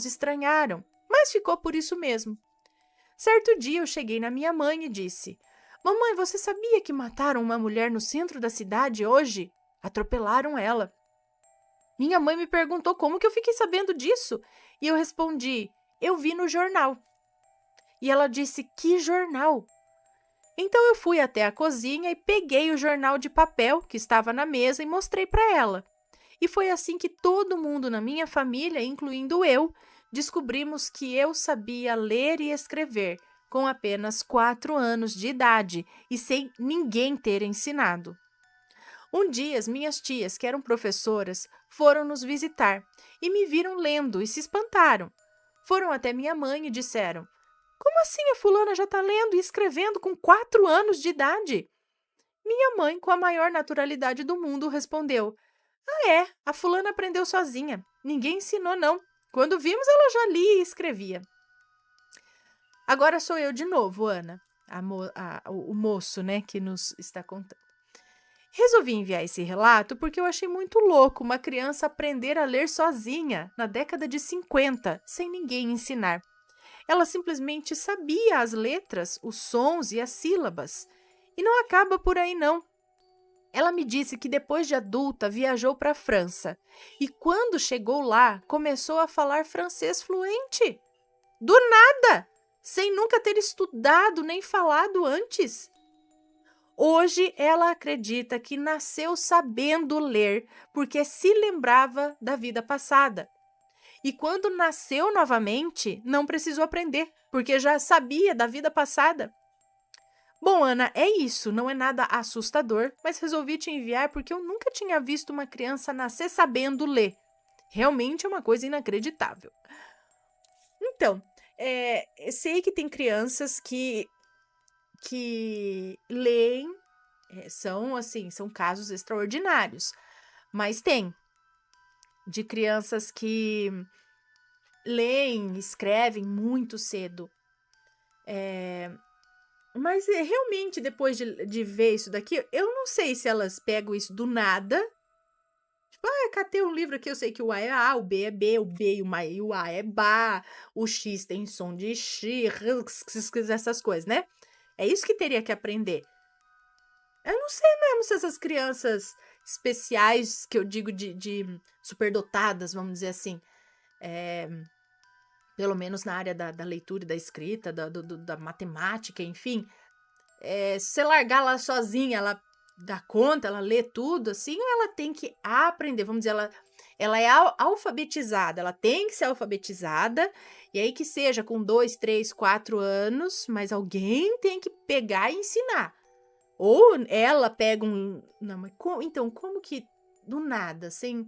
estranharam, mas ficou por isso mesmo. Certo dia eu cheguei na minha mãe e disse: Mamãe, você sabia que mataram uma mulher no centro da cidade hoje? Atropelaram ela. Minha mãe me perguntou como que eu fiquei sabendo disso, e eu respondi: eu vi no jornal. E ela disse: que jornal? Então eu fui até a cozinha e peguei o jornal de papel que estava na mesa e mostrei para ela. E foi assim que todo mundo na minha família, incluindo eu, descobrimos que eu sabia ler e escrever com apenas 4 anos de idade e sem ninguém ter ensinado. Um dia, as minhas tias, que eram professoras, foram nos visitar e me viram lendo e se espantaram. Foram até minha mãe e disseram: como assim a fulana já está lendo e escrevendo com 4 anos de idade? Minha mãe, com a maior naturalidade do mundo, respondeu: ah, é, a fulana aprendeu sozinha. Ninguém ensinou, não. Quando vimos, ela já lia e escrevia. Agora sou eu de novo, Ana, o moço, né, que nos está contando. Resolvi enviar esse relato porque eu achei muito louco uma criança aprender a ler sozinha na década de 50, sem ninguém ensinar. Ela simplesmente sabia as letras, os sons e as sílabas. E não acaba por aí, não. Ela me disse que depois de adulta viajou para a França e quando chegou lá começou a falar francês fluente. Do nada, sem nunca ter estudado nem falado antes. Hoje ela acredita que nasceu sabendo ler porque se lembrava da vida passada. E quando nasceu novamente, não precisou aprender, porque já sabia da vida passada. Bom, Ana, é isso, não é nada assustador, mas resolvi te enviar porque eu nunca tinha visto uma criança nascer sabendo ler. Realmente é uma coisa inacreditável. Então, sei que tem crianças que leem, são casos extraordinários, mas tem de crianças que leem, escrevem muito cedo. Mas realmente, depois de ver isso daqui, eu não sei se elas pegam isso do nada. Catei um livro aqui, eu sei que o A é A, o B é B, o B e o A é Bá, o X tem som de X, essas coisas, né? É isso que teria que aprender. Eu não sei mesmo se essas crianças especiais, que eu digo de superdotadas, vamos dizer assim, pelo menos na área da leitura e da escrita, da matemática, enfim, se você largar lá sozinha, ela dá conta, ela lê tudo, assim, ou ela tem que aprender, vamos dizer, ela é alfabetizada, ela tem que ser alfabetizada, e aí que seja com 2, 3, 4 anos, mas alguém tem que pegar e ensinar. Ou ela pega um... Não, mas então, como que do nada, sem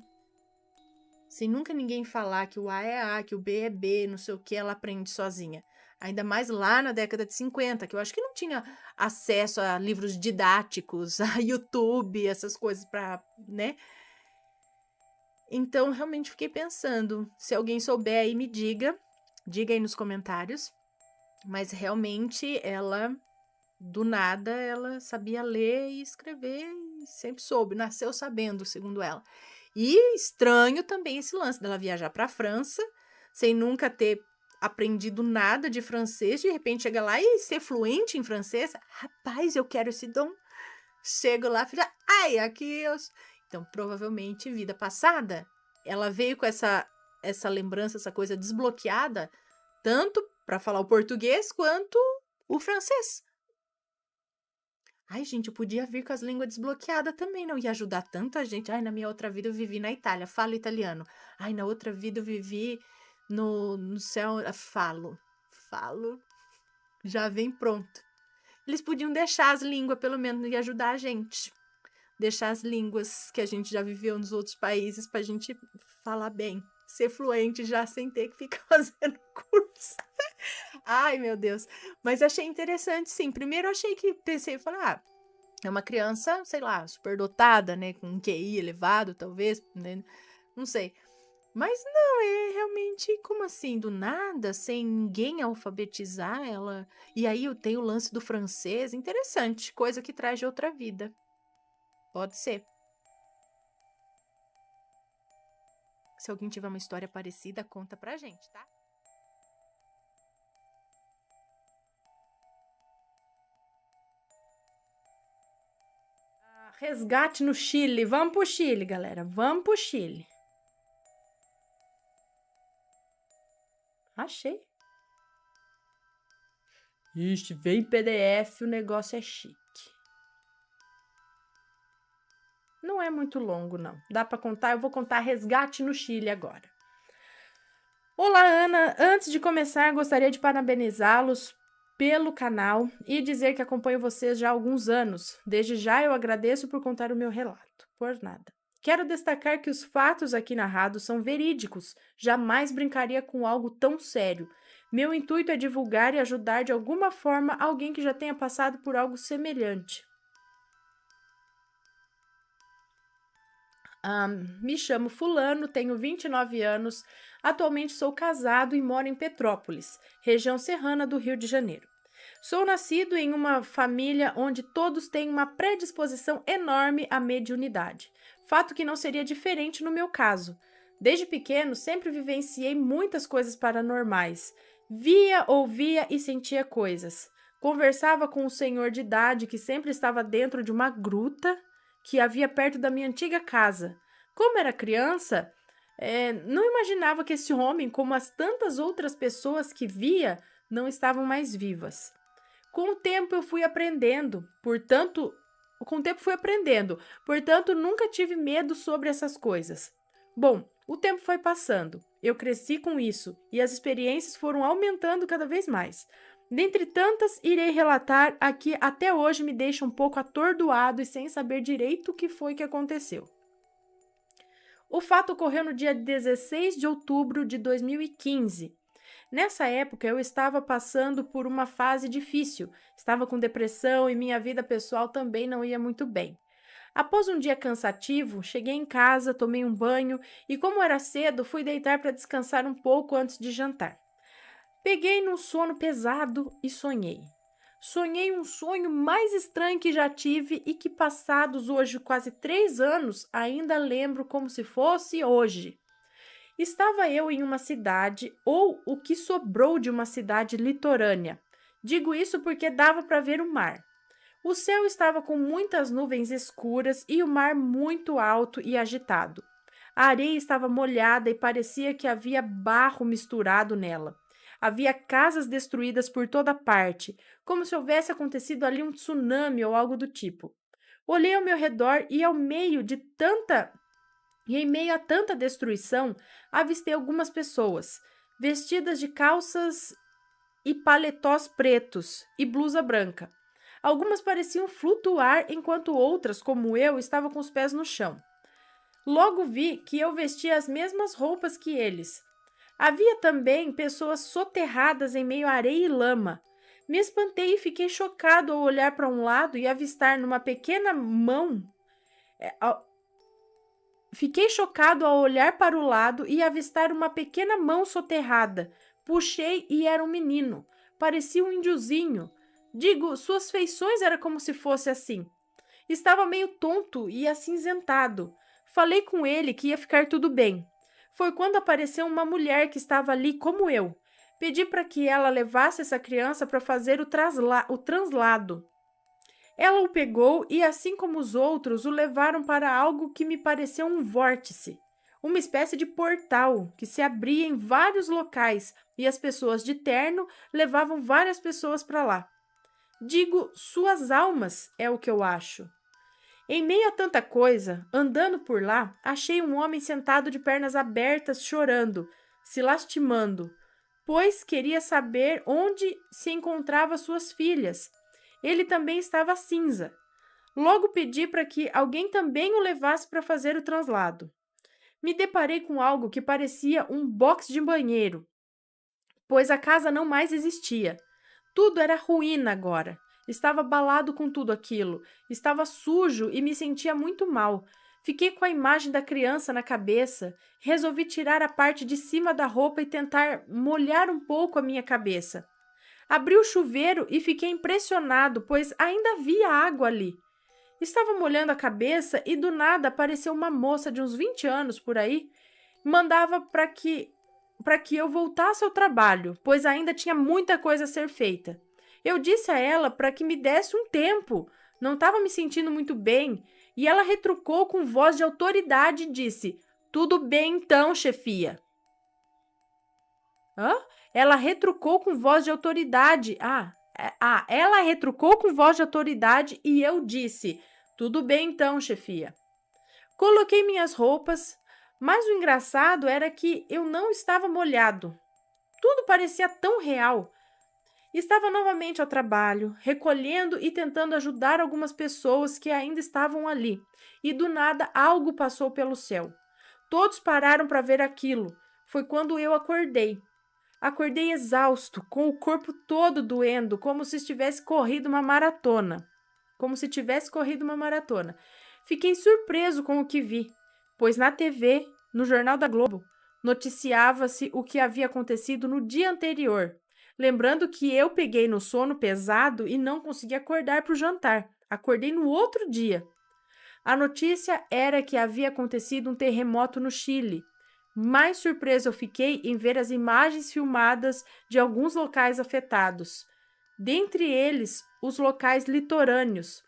nunca ninguém falar que o A é A, que o B é B, não sei o que, ela aprende sozinha. Ainda mais lá na década de 50, que eu acho que não tinha acesso a livros didáticos, a YouTube, essas coisas para, né? Então, realmente fiquei pensando, se alguém souber aí, me diga aí nos comentários. Mas realmente ela, do nada, ela sabia ler e escrever e sempre soube, nasceu sabendo, segundo ela. E estranho também esse lance dela viajar para a França, sem nunca ter aprendido nada de francês, de repente chega lá e ser fluente em francês. Rapaz, eu quero esse dom. Chego lá, filha, ai, aqui eu... Então, provavelmente, vida passada, ela veio com essa lembrança, essa coisa desbloqueada, tanto para falar o português quanto o francês. Ai, gente, eu podia vir com as línguas desbloqueadas também, não ia ajudar tanta gente. Ai, na minha outra vida eu vivi na Itália, falo italiano. Ai, na outra vida eu vivi no céu, falo, já vem pronto. Eles podiam deixar as línguas, pelo menos, e ajudar a gente. Deixar as línguas que a gente já viveu nos outros países pra gente falar bem. Ser fluente já sem ter que ficar fazendo curso. Ai, meu Deus. Mas achei interessante, sim. Primeiro pensei, falei, é uma criança, sei lá, superdotada, né? Com um QI elevado, talvez, né? Não sei. Mas não, é realmente, como assim, do nada, sem ninguém alfabetizar ela. E aí eu tenho o lance do francês, interessante, coisa que traz de outra vida. Pode ser. Se alguém tiver uma história parecida, conta pra gente, tá? Resgate no Chile. Vamos pro Chile, galera. Vamos pro Chile. Achei. Ixi, vem PDF, o negócio é chique. Não é muito longo, não. Dá para contar, eu vou contar Resgate no Chile agora. Olá, Ana. Antes de começar, gostaria de parabenizá-los pelo canal e dizer que acompanho vocês já há alguns anos. Desde já eu agradeço por contar o meu relato. Por nada. Quero destacar que os fatos aqui narrados são verídicos. Jamais brincaria com algo tão sério. Meu intuito é divulgar e ajudar de alguma forma alguém que já tenha passado por algo semelhante. Me chamo Fulano, tenho 29 anos, atualmente sou casado e moro em Petrópolis, região serrana do Rio de Janeiro. Sou nascido em uma família onde todos têm uma predisposição enorme à mediunidade, fato que não seria diferente no meu caso. Desde pequeno, sempre vivenciei muitas coisas paranormais. Via, ouvia e sentia coisas. Conversava com um senhor de idade que sempre estava dentro de uma gruta que havia perto da minha antiga casa. Como era criança, não imaginava que esse homem, como as tantas outras pessoas que via, não estavam mais vivas. Com o tempo eu fui aprendendo, portanto, nunca tive medo sobre essas coisas. Bom, o tempo foi passando, eu cresci com isso e as experiências foram aumentando cada vez mais. Dentre tantas, irei relatar a que até hoje me deixa um pouco atordoado e sem saber direito o que foi que aconteceu. O fato ocorreu no dia 16 de outubro de 2015. Nessa época, eu estava passando por uma fase difícil, estava com depressão e minha vida pessoal também não ia muito bem. Após um dia cansativo, cheguei em casa, tomei um banho e, como era cedo, fui deitar para descansar um pouco antes de jantar. Peguei num sono pesado e sonhei. Sonhei um sonho mais estranho que já tive e que, passados hoje quase 3 anos, ainda lembro como se fosse hoje. Estava eu em uma cidade, ou o que sobrou de uma cidade litorânea. Digo isso porque dava para ver o mar. O céu estava com muitas nuvens escuras e o mar muito alto e agitado. A areia estava molhada e parecia que havia barro misturado nela. Havia casas destruídas por toda parte, como se houvesse acontecido ali um tsunami ou algo do tipo. Olhei ao meu redor e em meio a tanta destruição, avistei algumas pessoas, vestidas de calças e paletós pretos e blusa branca. Algumas pareciam flutuar, enquanto outras, como eu, estavam com os pés no chão. Logo vi que eu vestia as mesmas roupas que eles. Havia também pessoas soterradas em meio a areia e lama. Me espantei e fiquei chocado ao olhar para um lado e avistar numa pequena mão. Fiquei chocado ao olhar para o lado e avistar uma pequena mão soterrada. Puxei e era um menino. Parecia um índiozinho. Digo, suas feições eram como se fosse assim. Estava meio tonto e acinzentado. Falei com ele que ia ficar tudo bem. Foi quando apareceu uma mulher que estava ali como eu. Pedi para que ela levasse essa criança para fazer o translado. Ela o pegou e, assim como os outros, o levaram para algo que me pareceu um vórtice, uma espécie de portal que se abria em vários locais e as pessoas de terno levavam várias pessoas para lá. Digo, suas almas é o que eu acho. Em meio a tanta coisa, andando por lá, achei um homem sentado de pernas abertas, chorando, se lastimando, pois queria saber onde se encontravam suas filhas. Ele também estava cinza. Logo pedi para que alguém também o levasse para fazer o translado. Me deparei com algo que parecia um box de banheiro, pois a casa não mais existia. Tudo era ruína agora. Estava abalado com tudo aquilo. Estava sujo e me sentia muito mal. Fiquei com a imagem da criança na cabeça. Resolvi tirar a parte de cima da roupa e tentar molhar um pouco a minha cabeça. Abri o chuveiro e fiquei impressionado, pois ainda havia água ali. Estava molhando a cabeça e do nada apareceu uma moça de uns 20 anos por aí. Mandava para que eu voltasse ao trabalho, pois ainda tinha muita coisa a ser feita. Eu disse a ela para que me desse um tempo. Não estava me sentindo muito bem. E ela retrucou com voz de autoridade e disse: "Tudo bem então, chefia." Hã? Ela retrucou com voz de autoridade. Ela retrucou com voz de autoridade e eu disse: "Tudo bem então, chefia." Coloquei minhas roupas, mas o engraçado era que eu não estava molhado. Tudo parecia tão real. Estava novamente ao trabalho, recolhendo e tentando ajudar algumas pessoas que ainda estavam ali, e do nada algo passou pelo céu. Todos pararam para ver aquilo. Foi quando eu acordei. Acordei exausto, com o corpo todo doendo, como se tivesse corrido uma maratona. Fiquei surpreso com o que vi, pois na TV, no Jornal da Globo, noticiava-se o que havia acontecido no dia anterior. Lembrando que eu peguei no sono pesado e não consegui acordar para o jantar. Acordei no outro dia. A notícia era que havia acontecido um terremoto no Chile. Mais surpresa eu fiquei em ver as imagens filmadas de alguns locais afetados. Dentre eles, os locais litorâneos.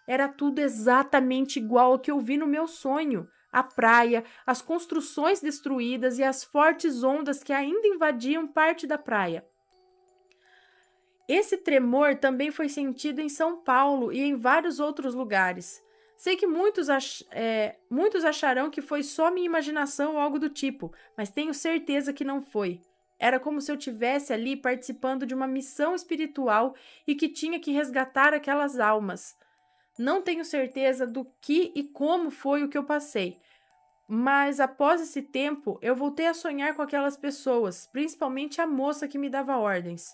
Era tudo exatamente igual ao que eu vi no meu sonho. A praia, as construções destruídas e as fortes ondas que ainda invadiam parte da praia. Esse tremor também foi sentido em São Paulo e em vários outros lugares. Sei que muitos acharão que foi só minha imaginação ou algo do tipo, mas tenho certeza que não foi. Era como se eu estivesse ali participando de uma missão espiritual e que tinha que resgatar aquelas almas. Não tenho certeza do que e como foi o que eu passei, mas após esse tempo eu voltei a sonhar com aquelas pessoas, principalmente a moça que me dava ordens.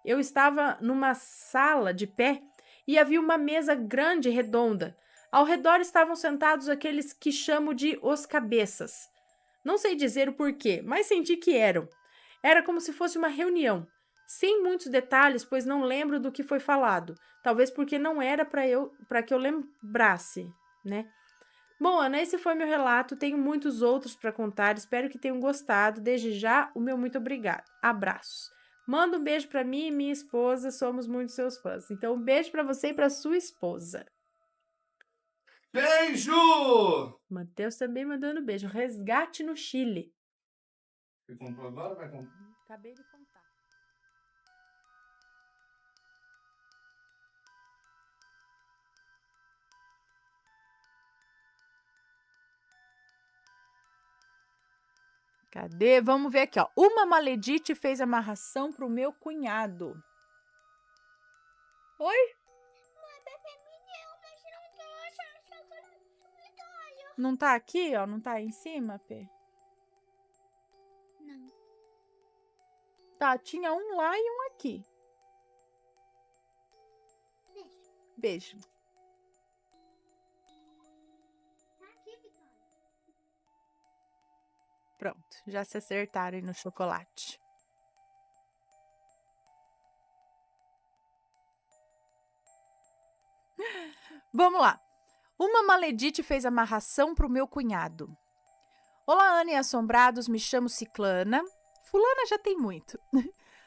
Eu estava numa sala de pé e havia uma mesa grande e redonda. Ao redor estavam sentados aqueles que chamo de os cabeças. Não sei dizer o porquê, mas senti que eram. Era como se fosse uma reunião. sem muitos detalhes, pois não lembro do que foi falado. Talvez porque não era para que eu lembrasse, né? Bom, Ana, esse foi meu relato. Tenho muitos outros para contar. Espero que tenham gostado. Desde já, o meu muito obrigado. Abraços. Manda um beijo para mim e minha esposa. Somos muito seus fãs. Então, um beijo para você e para sua esposa. Beijo! Matheus também mandando beijo. Resgate no Chile. Você comprou agora ou vai comprar? Acabei de contar. Cadê? Vamos ver aqui, ó. Uma maledite fez amarração pro meu cunhado. Oi? Não tá aqui, ó? Não tá aí em cima, Pê? Não. Tá, tinha um lá e um aqui. Beijo. Tá aqui, Vitória. Pronto, já se acertaram aí no chocolate. Vamos lá. Uma maledite fez amarração pro meu cunhado. Olá, Ana e assombrados, me chamo Ciclana. Fulana já tem muito.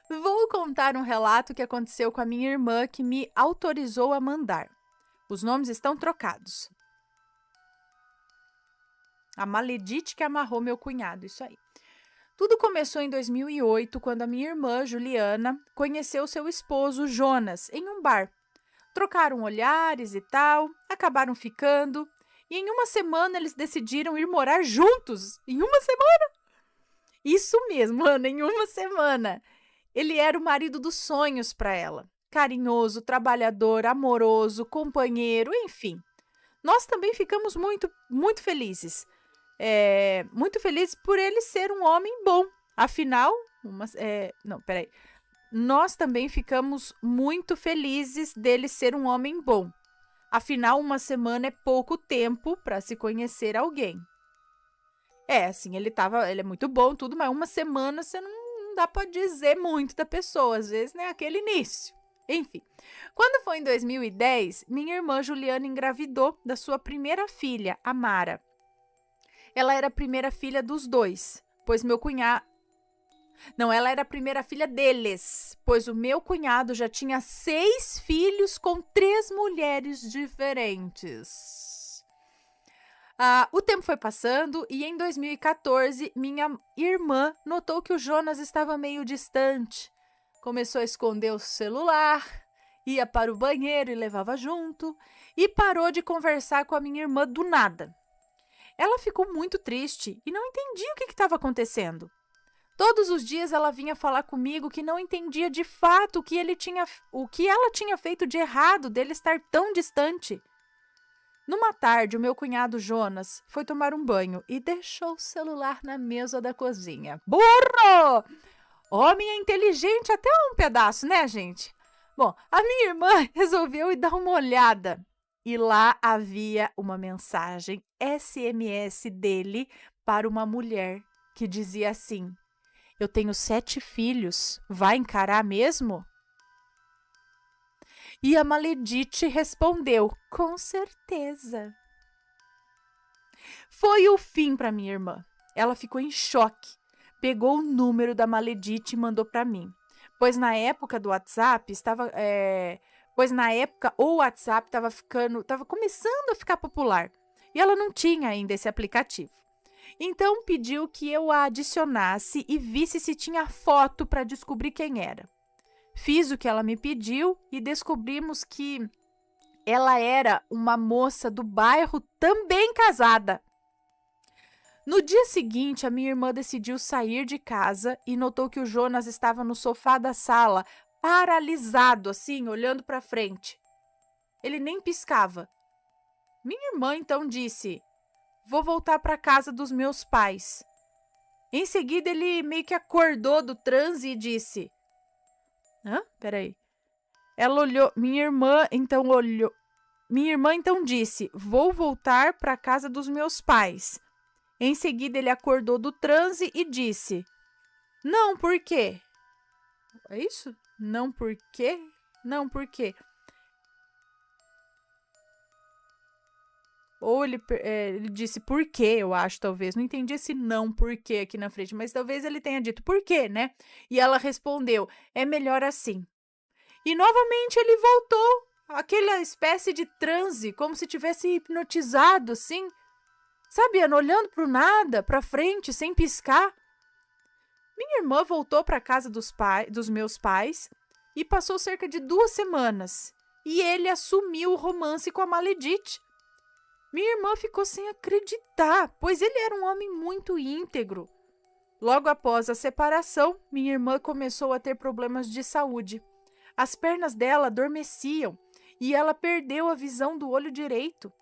Vou contar um relato que aconteceu com a minha irmã que me autorizou a mandar. Os nomes estão trocados. A maledite que amarrou meu cunhado, isso aí. Tudo começou em 2008, quando a minha irmã, Juliana, conheceu seu esposo, Jonas, em um bar. Trocaram olhares e tal, acabaram ficando, e em uma semana eles decidiram ir morar juntos. Em uma semana? Isso mesmo, Ana, em uma semana. Ele era o marido dos sonhos para ela. Carinhoso, trabalhador, amoroso, companheiro, enfim. Nós também ficamos muito, muito felizes. Muito felizes por ele ser um homem bom. Afinal, nós também ficamos muito felizes dele ser um homem bom. Afinal, uma semana é pouco tempo para se conhecer alguém. Assim, ele é muito bom, tudo, mas uma semana você não dá para dizer muito da pessoa, às vezes, né, aquele início. Enfim, quando foi em 2010, minha irmã Juliana engravidou da sua primeira filha, a Mara. Ela era a primeira filha dos dois, pois meu cunhado... Não, ela era a primeira filha deles, pois o meu cunhado já tinha 6 filhos com 3 mulheres diferentes. O tempo foi passando e em 2014, minha irmã notou que o Jonas estava meio distante. Começou a esconder o celular, ia para o banheiro e levava junto, e parou de conversar com a minha irmã do nada. Ela ficou muito triste e não entendia o que estava acontecendo. Todos os dias ela vinha falar comigo que não entendia de fato o que ela tinha feito de errado dele estar tão distante. Numa tarde, o meu cunhado Jonas foi tomar um banho e deixou o celular na mesa da cozinha. Burro! Homem é inteligente até um pedaço, né, gente? Bom, a minha irmã resolveu ir dar uma olhada. E lá havia uma mensagem SMS dele para uma mulher que dizia assim: eu tenho 7 filhos, vai encarar mesmo? E a maledite respondeu: com certeza. Foi o fim para minha irmã. Ela ficou em choque. Pegou o número da maledite e mandou para mim. Pois na época o WhatsApp estava começando a ficar popular. E ela não tinha ainda esse aplicativo. Então pediu que eu a adicionasse e visse se tinha foto para descobrir quem era. Fiz o que ela me pediu e descobrimos que ela era uma moça do bairro também casada. No dia seguinte, a minha irmã decidiu sair de casa e notou que o Jonas estava no sofá da sala, paralisado assim, olhando para frente. Ele nem piscava. Minha irmã então disse: vou voltar para casa dos meus pais. Em seguida, ele meio que acordou do transe e disse: peraí. Ela olhou, minha irmã então disse: vou voltar para casa dos meus pais. Em seguida, ele acordou do transe e disse: não, por quê? É isso? Não por quê? Não por quê? Ou ele disse por quê, eu acho, talvez. Não entendi esse não por quê aqui na frente, mas talvez ele tenha dito por quê, né? E ela respondeu, é melhor assim. E novamente ele voltou, aquela espécie de transe, como se tivesse hipnotizado, assim. Sabe, olhando para o nada, para frente, sem piscar. Minha irmã voltou para a casa dos meus pais e passou cerca de 2 semanas. E ele assumiu o romance com a Maledite. Minha irmã ficou sem acreditar, pois ele era um homem muito íntegro. Logo após a separação, minha irmã começou a ter problemas de saúde. As pernas dela adormeciam e ela perdeu a visão do olho direito.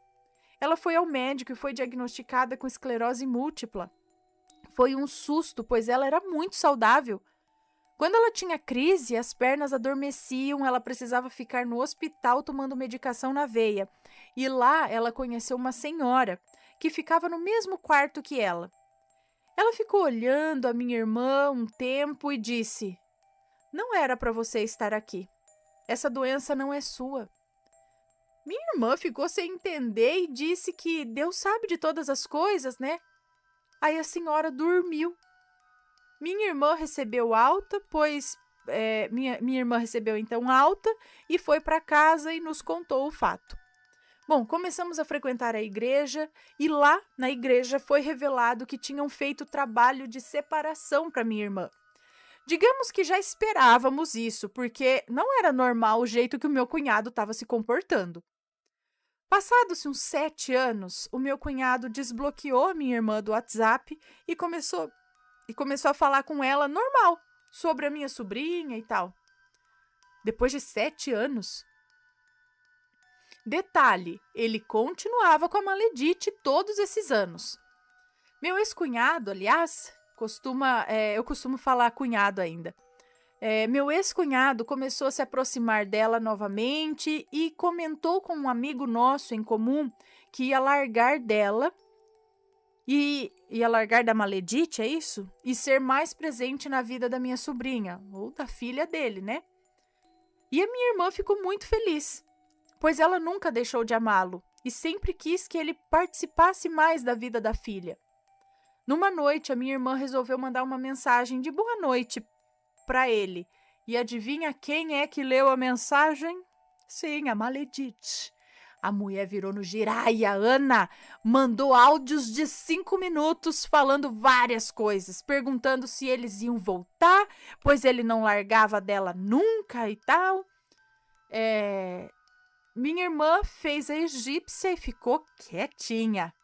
Ela foi ao médico e foi diagnosticada com esclerose múltipla. Foi um susto, pois ela era muito saudável. Quando ela tinha crise, as pernas adormeciam, ela precisava ficar no hospital tomando medicação na veia. E lá ela conheceu uma senhora que ficava no mesmo quarto que ela. Ela ficou olhando a minha irmã um tempo e disse: não era para você estar aqui. Essa doença não é sua. Minha irmã ficou sem entender e disse que Deus sabe de todas as coisas, né? Aí a senhora dormiu. Minha irmã recebeu alta, pois minha irmã recebeu então alta e foi para casa e nos contou o fato. Bom, começamos a frequentar a igreja e lá na igreja foi revelado que tinham feito trabalho de separação para minha irmã. Digamos que já esperávamos isso, porque não era normal o jeito que o meu cunhado estava se comportando. Passados uns 7 anos, o meu cunhado desbloqueou a minha irmã do WhatsApp e começou a falar com ela normal, sobre a minha sobrinha e tal. Depois de 7 anos. Detalhe, ele continuava com a Maledite todos esses anos. Meu ex-cunhado, aliás, eu costumo falar cunhado ainda. Meu ex-cunhado começou a se aproximar dela novamente e comentou com um amigo nosso em comum que ia largar dela e ia largar da Maledite, é isso? E ser mais presente na vida da minha sobrinha, ou da filha dele, né? E a minha irmã ficou muito feliz, pois ela nunca deixou de amá-lo e sempre quis que ele participasse mais da vida da filha. Numa noite, a minha irmã resolveu mandar uma mensagem de boa noite para ele. E adivinha quem é que leu a mensagem? Sim, a Maledite. A mulher virou no giraia, Ana mandou áudios de 5 minutos falando várias coisas, perguntando se eles iam voltar, pois ele não largava dela nunca e tal. Minha irmã fez a egípcia e ficou quietinha.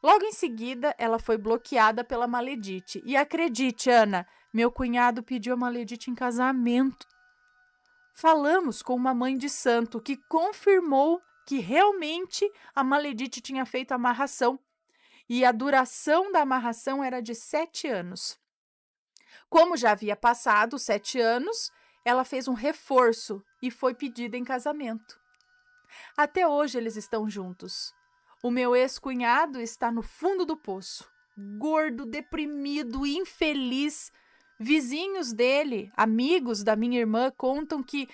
Logo em seguida, ela foi bloqueada pela Maledite. E acredite, Ana, meu cunhado pediu a Maledite em casamento. Falamos com uma mãe de santo que confirmou que realmente a Maledite tinha feito a amarração. E a duração da amarração era de 7 anos. Como já havia passado 7 anos, ela fez um reforço e foi pedida em casamento. Até hoje eles estão juntos. O meu ex-cunhado está no fundo do poço, gordo, deprimido, infeliz. Vizinhos dele, amigos da minha irmã, contam que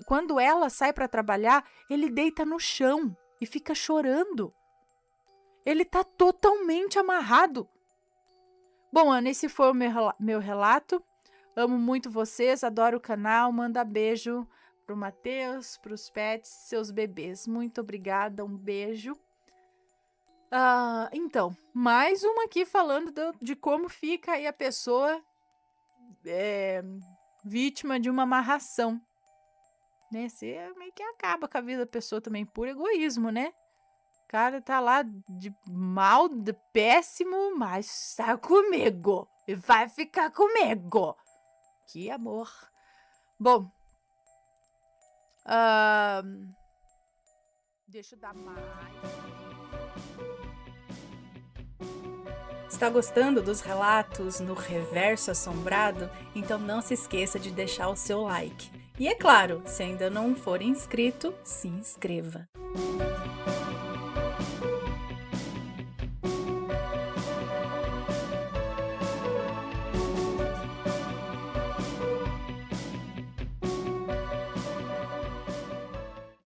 quando ela sai para trabalhar, ele deita no chão e fica chorando. Ele está totalmente amarrado. Bom, Ana, esse foi o meu relato. Amo muito vocês, adoro o canal. Manda beijo pro Matheus, pros pets, seus bebês. Muito obrigada, um beijo. Então, mais uma aqui falando de como fica aí a pessoa vítima de uma amarração. Né? Você meio que acaba com a vida da pessoa também, por egoísmo, né? O cara tá lá de mal, de péssimo, mas tá comigo. E vai ficar comigo. Que amor. Bom. Deixa eu dar mais. Está gostando dos relatos no Reverso Assombrado? Então não se esqueça de deixar o seu like. E é claro, se ainda não for inscrito, se inscreva.